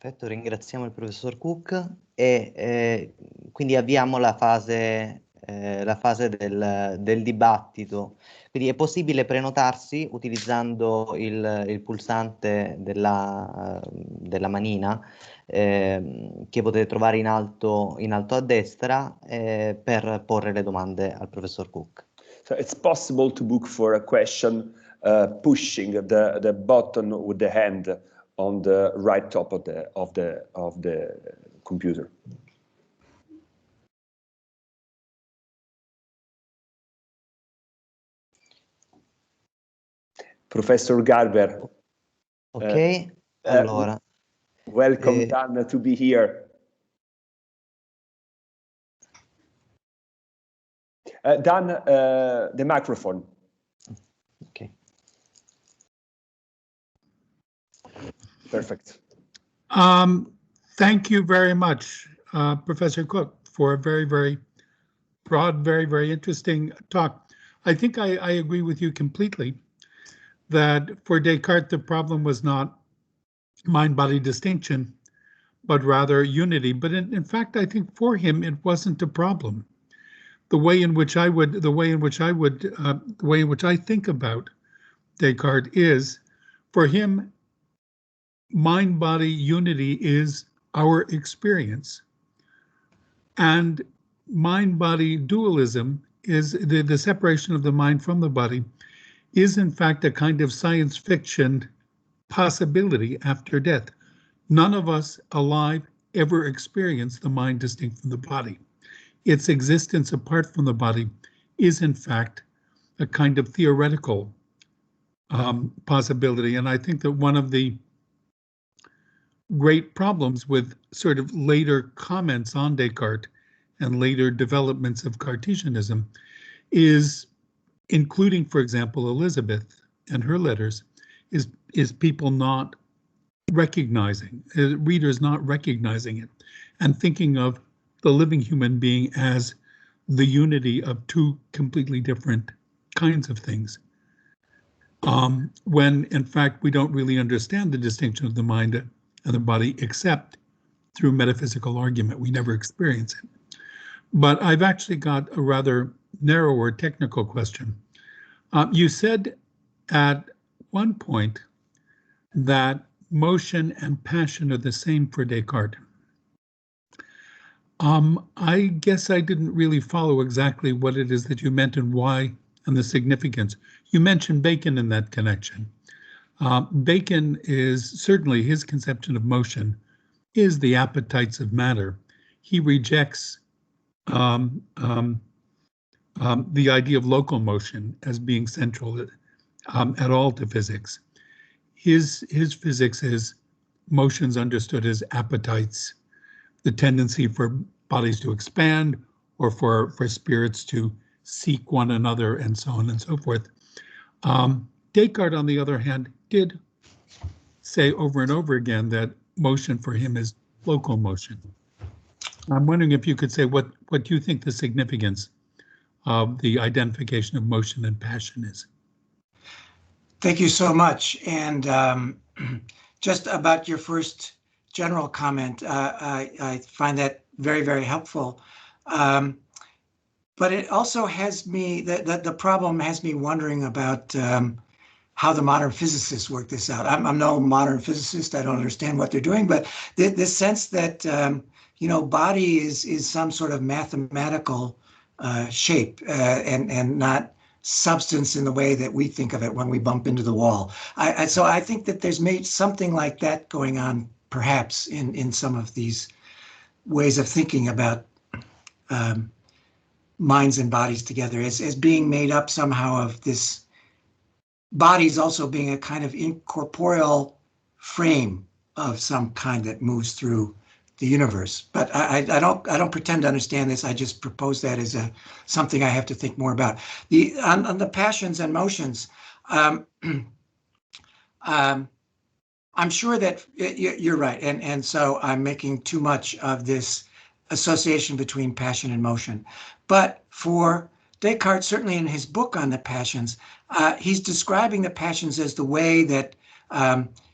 Perfetto, ringraziamo il professor Cook e quindi avviamo la fase del dibattito. Quindi è possibile prenotarsi utilizzando il pulsante della manina che potete trovare in alto a destra per porre le domande al professor Cook. So it's possible to book for a question pushing the button with the hand on the right top of the computer. Professor Garber. Ok, allora. Welcome, Dan, to be here. Dan, the microphone. Okay. Perfect. Thank you very much, Professor Cook, for a very, very broad, very, very interesting talk. I think I agree with you completely that for Descartes, the problem was not mind-body distinction, but rather unity. But in fact, I think for him, it wasn't a problem. The way in which I think about Descartes is, for him, mind-body unity is our experience. And mind-body dualism is the separation of the mind from the body is in fact a kind of science fiction possibility after death. None of us alive ever experience the mind distinct from the body. Its existence apart from the body is in fact a kind of theoretical possibility. And I think that one of the great problems with sort of later comments on Descartes and later developments of Cartesianism is, including, for example, Elizabeth and her letters, is people not recognizing, readers not recognizing it, and thinking of the living human being as the unity of two completely different kinds of things. When in fact we don't really understand the distinction of the mind and the body except through metaphysical argument. We never experience it. But I've actually got a rather narrower technical question. You said at one point that motion and passion are the same for Descartes. I guess I didn't really follow exactly what it is that you meant and why and the significance. You mentioned Bacon in that connection. Bacon is certainly his conception of motion is the appetites of matter. He rejects the idea of local motion as being central at all to physics. His physics is motions understood as appetites, the tendency for bodies to expand or for spirits to seek one another and so on and so forth. Descartes, on the other hand, did say over and over again that motion for him is local motion. I'm wondering if you could say what you think the significance of the identification of motion and passion is. Thank you so much. And just about your first general comment, I find that very, very helpful. But it also has me, the problem has me wondering about how the modern physicists work this out. I'm no modern physicist, I don't understand what they're doing, but this sense that, you know, body is some sort of mathematical shape and not substance in the way that we think of it when we bump into the wall. So I think that there's something like that going on, perhaps, in some of these ways of thinking about minds and bodies together as being made up somehow of this bodies also being a kind of incorporeal frame of some kind that moves through the universe. But I don't pretend to understand this. I just propose that as something I have to think more about. On the passions and motions, I'm sure that you're right, and so I'm making too much of this association between passion and motion. But for Descartes, certainly in his book on the passions, he's describing the passions as the way that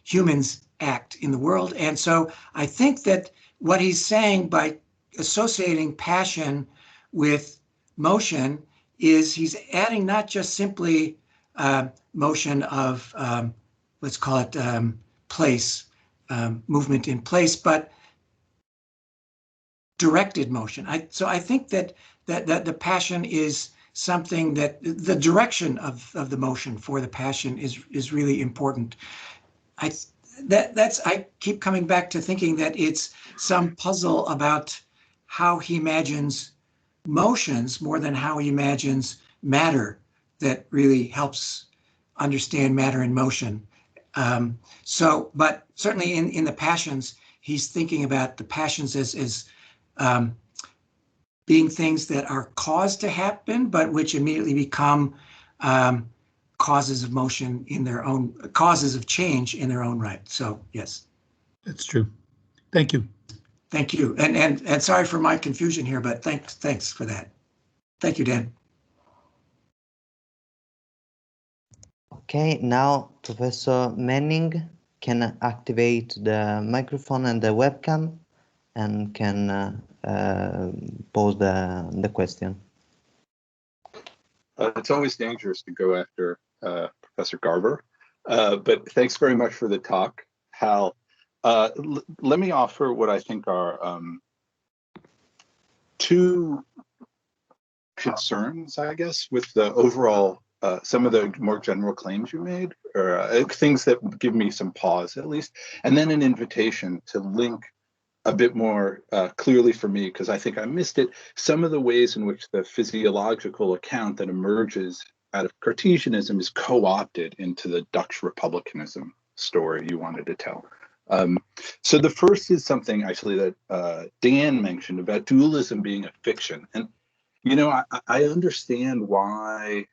humans act in the world. And so I think that what he's saying by associating passion with motion is he's adding not just simply motion of, let's call it place, movement in place, but directed motion. So I think that the passion is something that the direction of the motion for the passion is really important. I keep coming back to thinking that it's some puzzle about how he imagines motions more than how he imagines matter that really helps understand matter and motion. But certainly in the passions, he's thinking about the passions as being things that are caused to happen, but which immediately become causes of motion in their own, causes of change in their own right. So yes. That's true. Thank you. Thank you. And sorry for my confusion here, but thanks for that. Thank you, Dan. Okay, now Professor Manning can activate the microphone and the webcam and can pose the question. It's always dangerous to go after Professor Garber, but thanks very much for the talk, Hal. Let me offer what I think are two concerns, I guess, with the overall, some of the more general claims you made, or things that give me some pause at least, and then an invitation to link a bit more clearly for me, because I think I missed it, some of the ways in which the physiological account that emerges out of Cartesianism is co-opted into the Dutch republicanism story you wanted to tell. So the first is something actually that Dan mentioned about dualism being a fiction. And, you know, I understand why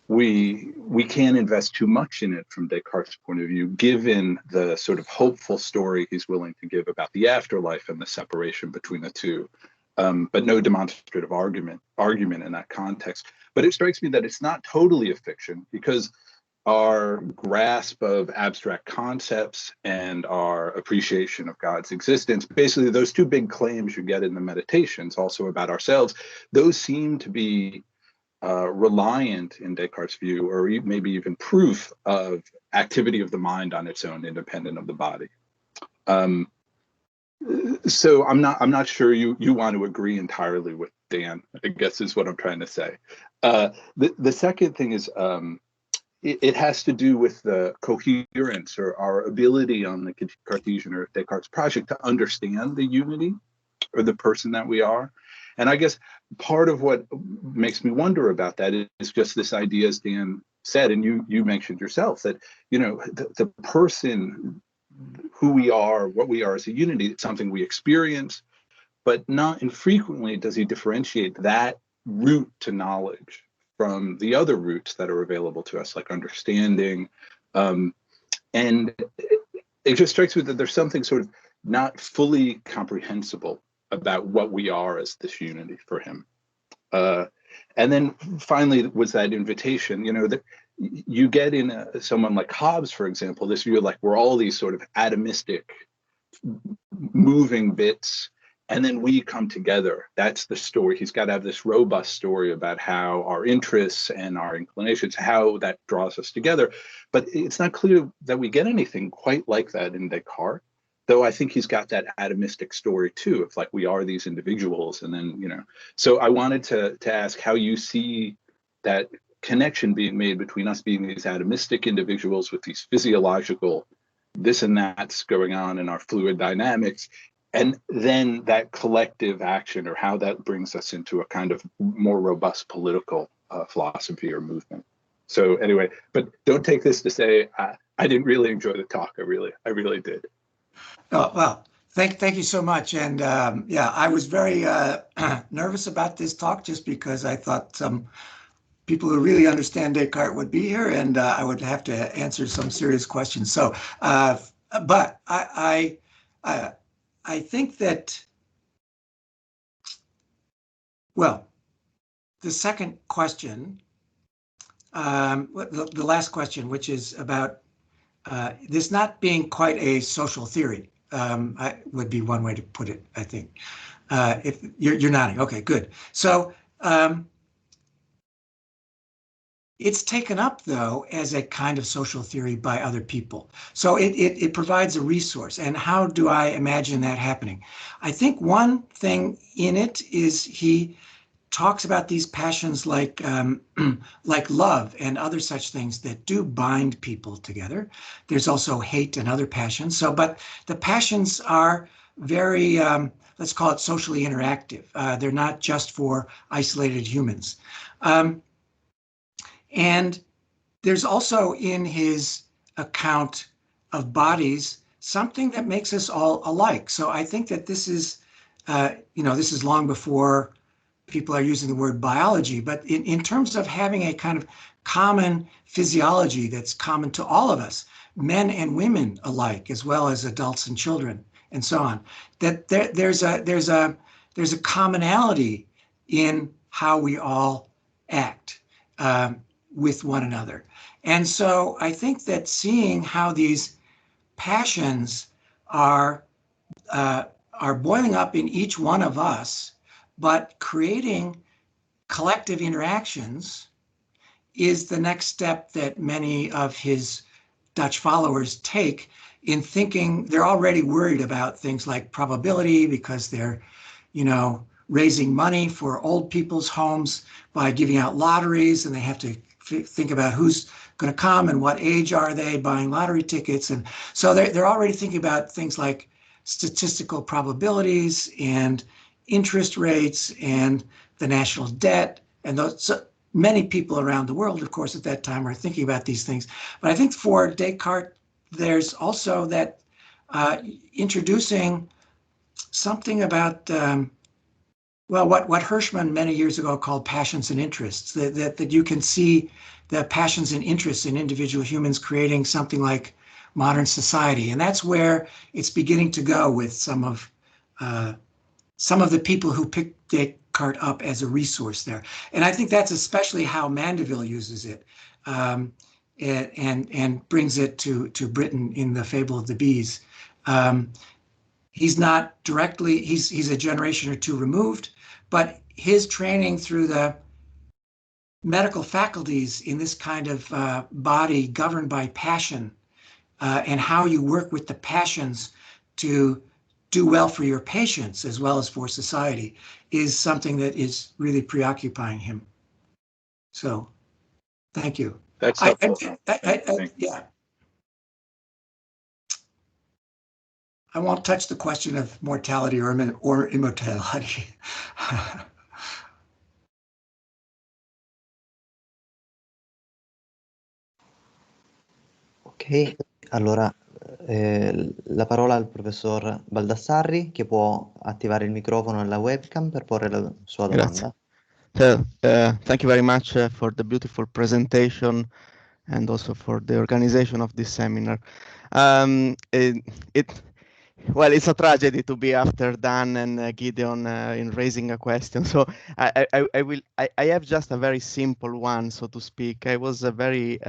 we can't invest too much in it from Descartes' point of view, given the sort of hopeful story he's willing to give about the afterlife and the separation between the two, but no demonstrative argument in that context. But it strikes me that it's not totally a fiction, because our grasp of abstract concepts and our appreciation of God's existence, basically those two big claims you get in the meditations, also about ourselves, those seem to be reliant, in Descartes' view, or maybe even proof of activity of the mind on its own, independent of the body. So I'm not sure you want to agree entirely with Dan, I guess is what I'm trying to say. The second thing is it has to do with the coherence, or our ability on the Cartesian or Descartes project to understand the unity or the person that we are. And I guess part of what makes me wonder about that is just this idea, as Dan said, and you mentioned yourself, that, you know, the person, who we are, what we are as a unity, it's something we experience, but not infrequently does he differentiate that route to knowledge from the other routes that are available to us, like understanding. And it just strikes me that there's something sort of not fully comprehensible about what we are as this unity for him. And then finally was that invitation, you know, that you get in someone like Hobbes, for example, this view like we're all these sort of atomistic moving bits, and then we come together. That's the story. He's got to have this robust story about how our interests and our inclinations, how that draws us together. But it's not clear that we get anything quite like that in Descartes. Though I think he's got that atomistic story too, of like we are these individuals, and then, you know. So I wanted to ask how you see that connection being made between us being these atomistic individuals with these physiological this and that's going on in our fluid dynamics, and then that collective action, or how that brings us into a kind of more robust political philosophy or movement. So anyway, but don't take this to say I I didn't really enjoy the talk. I really did. Oh, well, thank you so much. And yeah, I was very nervous about this talk just because I thought some people who really understand Descartes would be here, and I would have to answer some serious questions. So, but I think that, well, the second question, the last question, which is about this not being quite a social theory, would be one way to put it, I think. If you're nodding, okay, good. So it's taken up, though, as a kind of social theory by other people. So it provides a resource. And how do I imagine that happening? I think one thing in it is he talks about these passions like love and other such things that do bind people together. There's also hate and other passions. So, but the passions are very, let's call it socially interactive. They're not just for isolated humans. And there's also in his account of bodies something that makes us all alike. So I think that this is, this is long before people are using the word biology, but in terms of having a kind of common physiology that's common to all of us, men and women alike, as well as adults and children, and so on, that there's a commonality in how we all act with one another. And so I think that seeing how these passions are boiling up in each one of us, but creating collective interactions is the next step that many of his Dutch followers take in thinking. They're already worried about things like probability because they're, raising money for old people's homes by giving out lotteries, and they have to think about who's going to come and what age are they, buying lottery tickets. And so they're already thinking about things like statistical probabilities and interest rates and the national debt. And those, so many people around the world, of course, at that time are thinking about these things. But I think for Descartes, there's also that introducing something about, what Hirschman many years ago called passions and interests, that you can see the passions and interests in individual humans creating something like modern society. And that's where it's beginning to go with some of the people who picked Descartes up as a resource there. And I think that's especially how Mandeville uses it and brings it to Britain in the Fable of the Bees. He's not directly, he's a generation or two removed, but his training through the medical faculties in this kind of body governed by passion and how you work with the passions to do well for your patients as well as for society is something that is really preoccupying him. So, thank you. That's helpful. Yeah. I won't touch the question of mortality or immortality. Ok, allora la parola al professor Baldassarri, che può attivare il microfono e la webcam per porre la sua domanda. So, thank you very much for the beautiful presentation and also for the organization of this seminar. Well, it's a tragedy to be after Dan and Gideon in raising a question. So I have just a very simple one, so to speak. I was very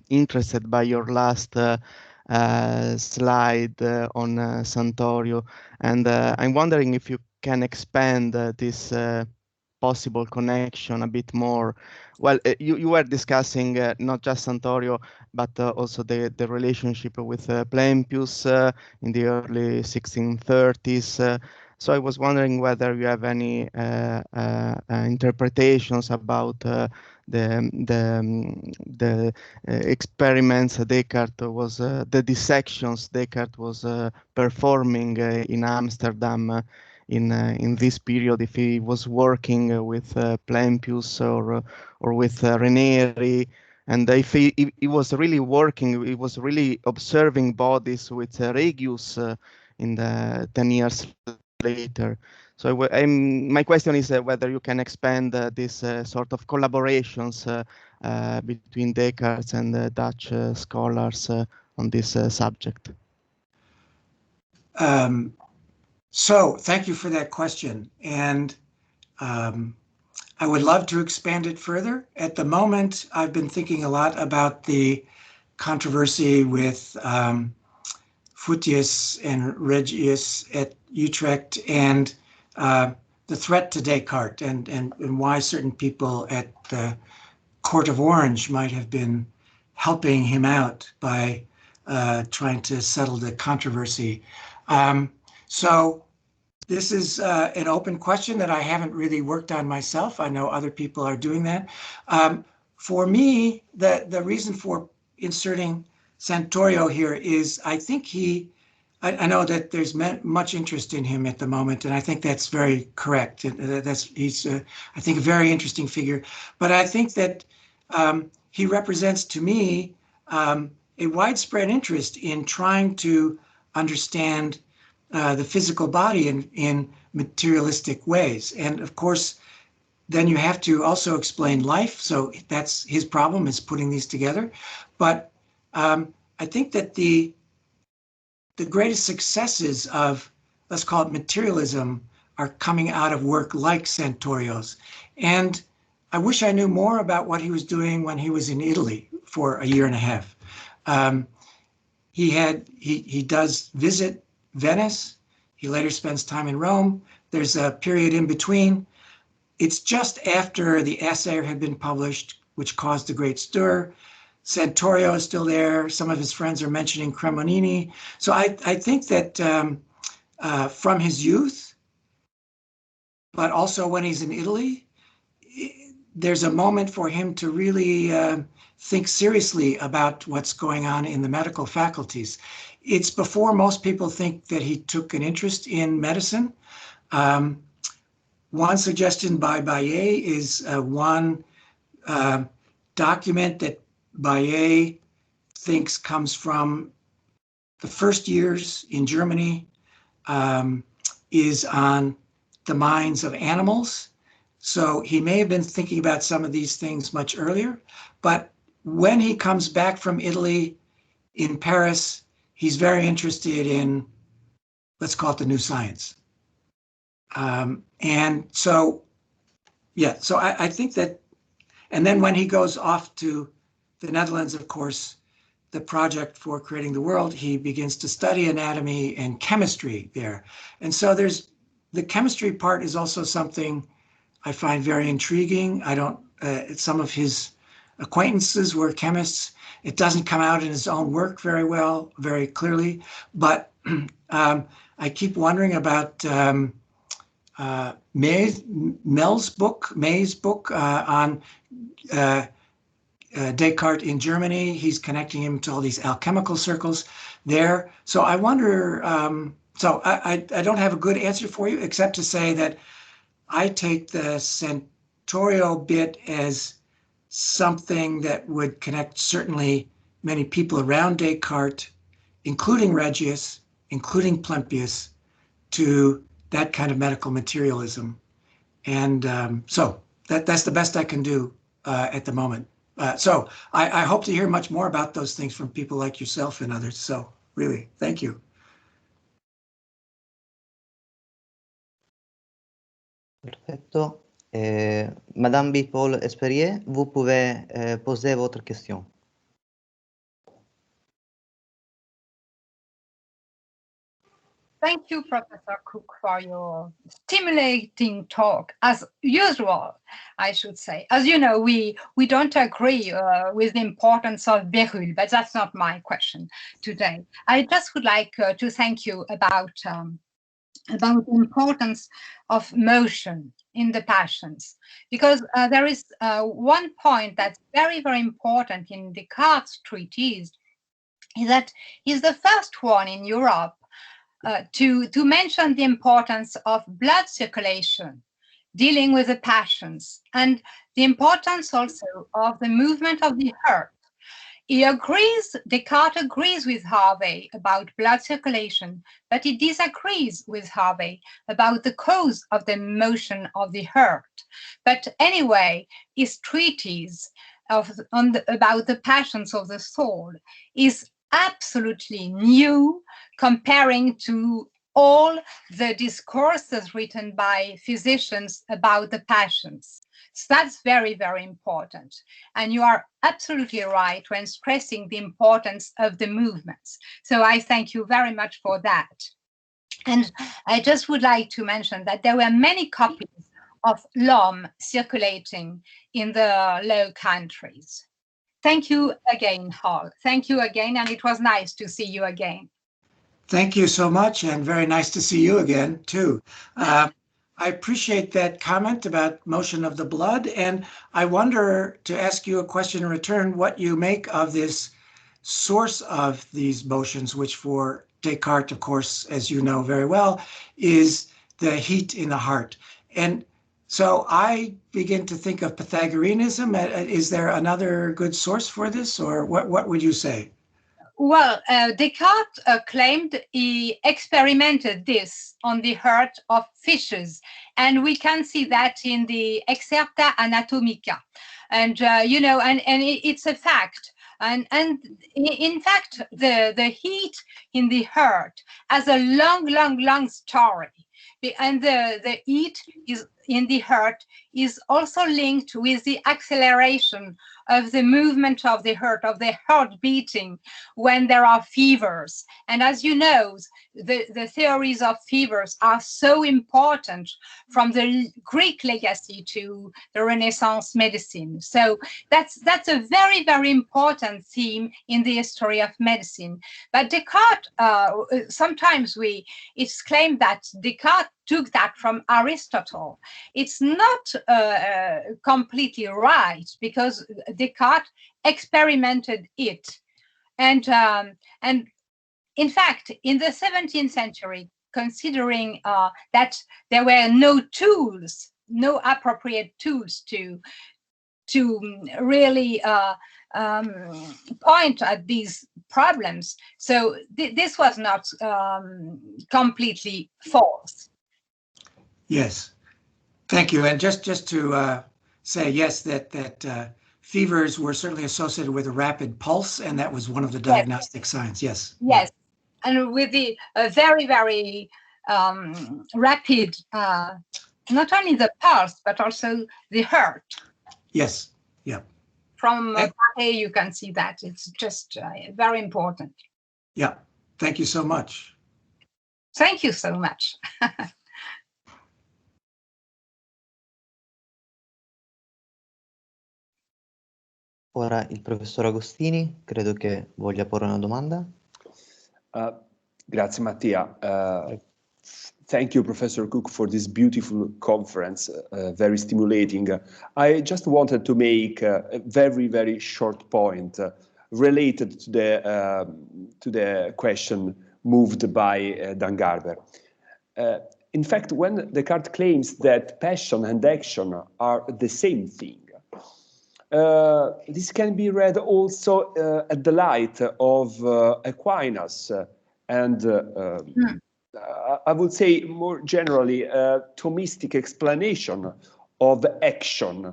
interested by your last slide on Santorio, and I'm wondering if you can expand this possible connection a bit more. Well, you were discussing not just Santorio, but also the relationship with Plancius in the early 1630s. So I was wondering whether you have any interpretations about the experiments Descartes was, the dissections Descartes was performing in Amsterdam in this period, if he was working with Plancius or with Ranieri, And if he was really working, he was really observing bodies with Regius in the 10 years later. So my question is whether you can expand this sort of collaborations between Descartes and Dutch scholars on this subject. So thank you for that question. And I would love to expand it further. At the moment, I've been thinking a lot about the controversy with Futius and Regius at Utrecht and the threat to Descartes and why certain people at the Court of Orange might have been helping him out by trying to settle the controversy. So this is an open question that I haven't really worked on myself. I know other people are doing that. For me, the reason for inserting Centro here is I think I know that there's much interest in him at the moment, and I think that's very correct. He's, I think, a very interesting figure. But I think that he represents to me a widespread interest in trying to understand the physical body in materialistic ways. And of course, then you have to also explain life. So that's his problem, is putting these together. But I think that the greatest successes of, let's call it materialism, are coming out of work like Centro's. And I wish I knew more about what he was doing when he was in Italy for a year and a half. He does visit Venice. He later spends time in Rome. There's a period in between. It's just after the essay had been published, which caused a great stir. Centro is still there. Some of his friends are mentioning Cremonini. So I think that from his youth, but also when he's in Italy, there's a moment for him to really think seriously about what's going on in the medical faculties. It's before most people think that he took an interest in medicine. One suggestion by Baillet is one document that Baillet thinks comes from the first years in Germany, is on the minds of animals. So he may have been thinking about some of these things much earlier, but when he comes back from Italy in Paris, he's very interested in, let's call it the new science. And so, yeah, so I think that, and then when he goes off to the Netherlands, of course, the project for creating the world, he begins to study anatomy and chemistry there. And so there's, the chemistry part is also something I find very intriguing. Some of his acquaintances were chemists. It doesn't come out in his own work very well, very clearly, but I keep wondering about May's book on Descartes in Germany. He's connecting him to all these alchemical circles there. So I wonder, so I don't have a good answer for you, except to say that I take the Centro bit as something that would connect certainly many people around Descartes, including Regius, including Plempius, to that kind of medical materialism. And so that's the best I can do at the moment. So I hope to hear much more about those things from people like yourself and others. So really, thank you. Perfecto. Madame Paul Esperier, vous pouvez poser votre question. Thank you, Professor Cook, for your stimulating talk. As usual, I should say. As you know, we don't agree with the importance of Bérulle, but that's not my question today. I just would like to thank you about the importance of motion in the passions, because there is one point that's very, very important in Descartes' treatise, is that he's the first one in Europe to mention the importance of blood circulation dealing with the passions and the importance also of the movement of the heart. Descartes agrees with Harvey about blood circulation, but he disagrees with Harvey about the cause of the motion of the heart. But anyway, his treatise about the passions of the soul is absolutely new, comparing to all the discourses written by physicians about the passions. So that's very, very important. And you are absolutely right when stressing the importance of the movements. So I thank you very much for that. And I just would like to mention that there were many copies of L'Homme circulating in the Low Countries. Thank you again, Hall. Thank you again, and it was nice to see you again. Thank you so much, and very nice to see you again, too. I appreciate that comment about motion of the blood, and I wonder, to ask you a question in return, what you make of this source of these motions, which for Descartes, of course, as you know very well, is the heat in the heart. And so I begin to think of Pythagoreanism. Is there another good source for this, or what would you say? Well, Descartes claimed he experimented this on the heart of fishes, and we can see that in the Excerpta Anatomica. And you know, and it's a fact. And in fact, the heat in the heart has a long story. And the heat is in the heart is also linked with the acceleration of the movement of the heart beating when there are fevers. And as you know, the theories of fevers are so important from the Greek legacy to the Renaissance medicine. So that's a very, very important theme in the history of medicine. But Descartes, sometimes it's claimed that Descartes took that from Aristotle. It's not completely right, because Descartes experimented it. And in fact, in the 17th century, considering that there were no tools, no appropriate tools to really point at these problems, so this was not completely false. Yes, thank you. And just to say, yes, that fevers were certainly associated with a rapid pulse, and that was one of the diagnostic signs. Yes. Yes, and with the very, very rapid, not only the pulse, but also the heart. Yes, yeah. From Paris, you can see that. It's just very important. Yeah, thank you so much. Thank you so much. Ora il professor Agostini, credo che voglia porre una domanda. Grazie Mattia. Thank you, Professor Cook, for this beautiful conference, very stimulating. I just wanted to make a very, very short point related to the question moved by Dan Garber. In fact, when Descartes claims that passion and action are the same thing, this can be read also at the light of Aquinas and I would say more generally Thomistic explanation of action,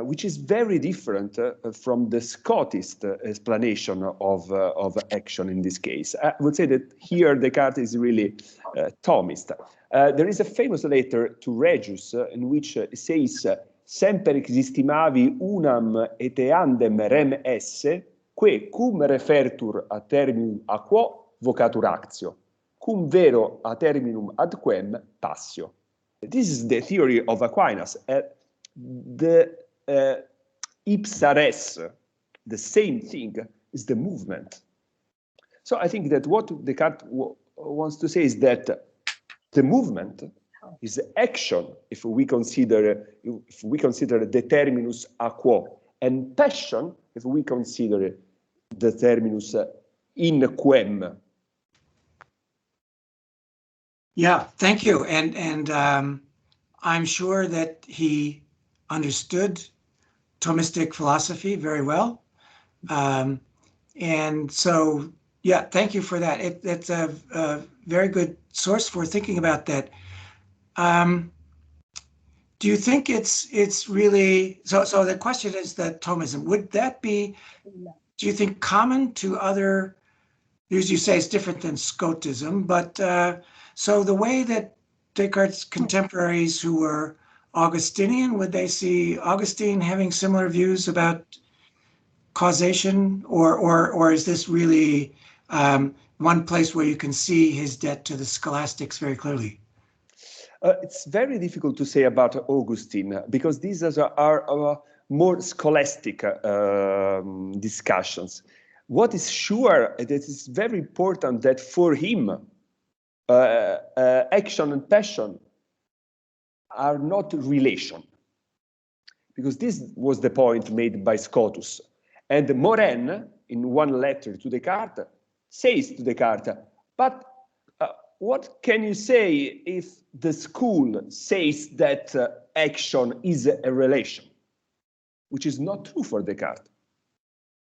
which is very different from the Scotist explanation of action in this case. I would say that here Descartes is really Thomist. There is a famous letter to Regius in which it says, "Semper existimavi unam et eandem rem esse, que cum refertur a terminum a quo vocatur actio, cum vero a terminum ad quem passio." This is the theory of Aquinas. The ipsa res, the same thing, is the movement. So I think that what Descartes wants to say is that the movement is action if we consider the terminus a quo, and passion if we consider the terminus in quem. Yeah, thank you. And I'm sure that he understood Thomistic philosophy very well. And so, yeah, thank you for that. It's a very good source for thinking about that. Do you think it's really, so the question is that Thomism, would that be, do you think, common to other, as you say, it's different than Scotism, but so the way that Descartes' contemporaries who were Augustinian, would they see Augustine having similar views about causation, or is this really one place where you can see his debt to the scholastics very clearly? It's very difficult to say about Augustine because these are more scholastic discussions. What is sure, that it's very important that for him, action and passion are not relation, because this was the point made by Scotus. And Morin, in one letter to Descartes, says to Descartes, but what can you say if the school says that action is a relation? Which is not true for Descartes.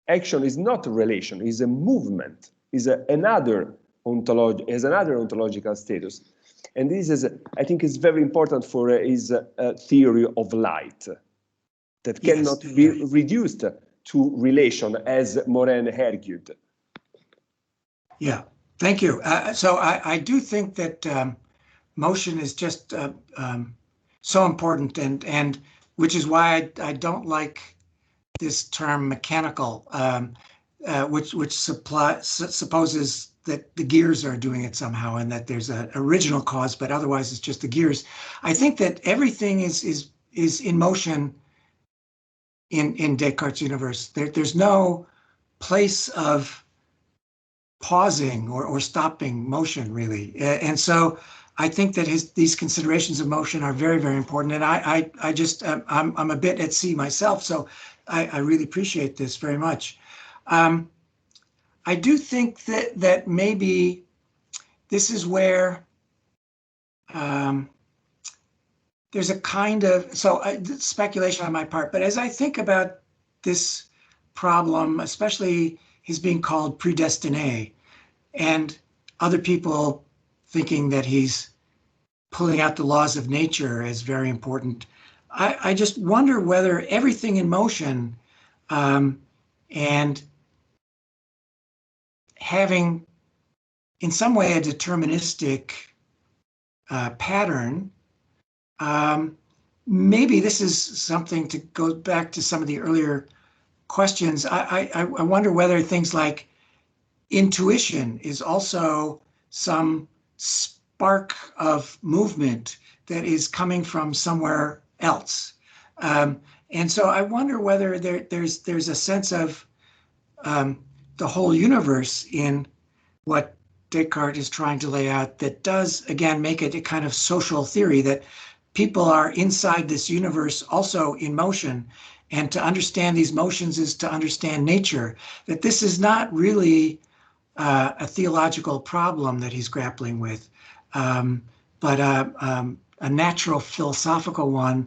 Action is not a relation, is a movement, is another ontological status. And this is, I think, is very important for his theory of light, that cannot be reduced to relation, as Morin argued. Yeah, thank you. So I do think that motion is just so important, and which is why I don't like this term mechanical, which supposes that the gears are doing it somehow and that there's an original cause, but otherwise it's just the gears. I think that everything is in motion in Descartes' universe. There's no place of pausing or stopping motion, really. And so I think that these considerations of motion are very, very important. And I just, I'm a bit at sea myself, so I really appreciate this very much. I do think that maybe this is where there's a kind of, speculation on my part, but as I think about this problem, especially his being called predestiné, and other people thinking that he's pulling out the laws of nature as very important, I just wonder whether everything in motion and having in some way a deterministic pattern, maybe this is something to go back to some of the earlier questions. I wonder whether things like intuition is also some spark of movement that is coming from somewhere else. And so I wonder whether there's a sense of the whole universe in what Descartes is trying to lay out that does, again, make it a kind of social theory that people are inside this universe also in motion. And to understand these motions is to understand nature, that this is not really a theological problem that he's grappling with, but a natural philosophical one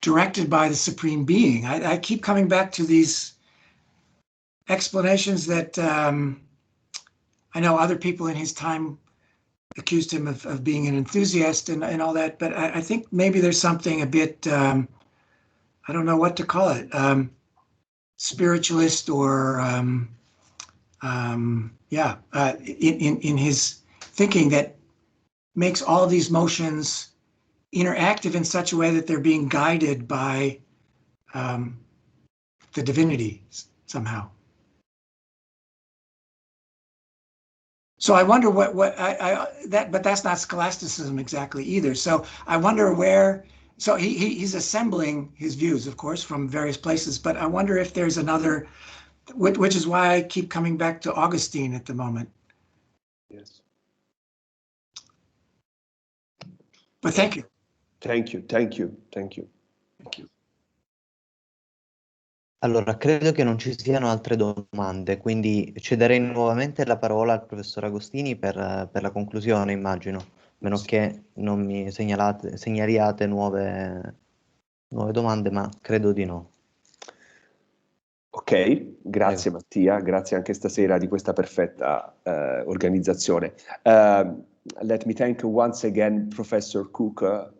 directed by the Supreme Being. I keep coming back to these explanations that I know other people in his time accused him of being an enthusiast and all that, but I think maybe there's something a bit, I don't know what to call it, spiritualist or in his thinking that makes all these motions interactive in such a way that they're being guided by the divinity somehow. So I wonder but that's not scholasticism exactly either. So I wonder where, so he's assembling his views, of course, from various places, but I wonder if there's another, which is why I keep coming back to Augustine at the moment. Yes. But thank you. Thank you. Thank you. Thank you. Thank you. Allora, credo che non ci siano altre domande, quindi cederei nuovamente la parola al professor Agostini per la conclusione, immagino, a meno che non mi segnaliate nuove domande, ma credo di no. Ok, grazie Mattia, grazie anche stasera di questa perfetta organizzazione. Let me thank once again Professor Cook,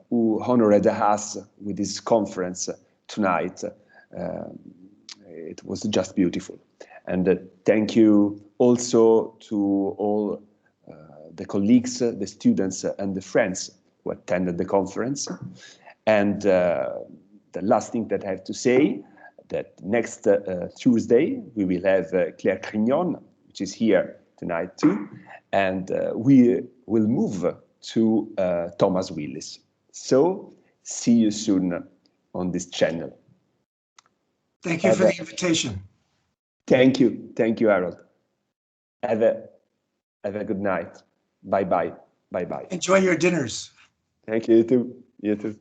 who honored us with this conference tonight. It was just beautiful. And thank you also to all the colleagues, the students, and the friends who attended the conference. And the last thing that I have to say, that next Tuesday we will have Claire Crignon, which is here tonight too, and we will move to Thomas Willis. So see you soon on this channel. Thank you for the invitation. Thank you, Harold. Have a good night. Bye bye. Enjoy your dinners. Thank you, you too. You too.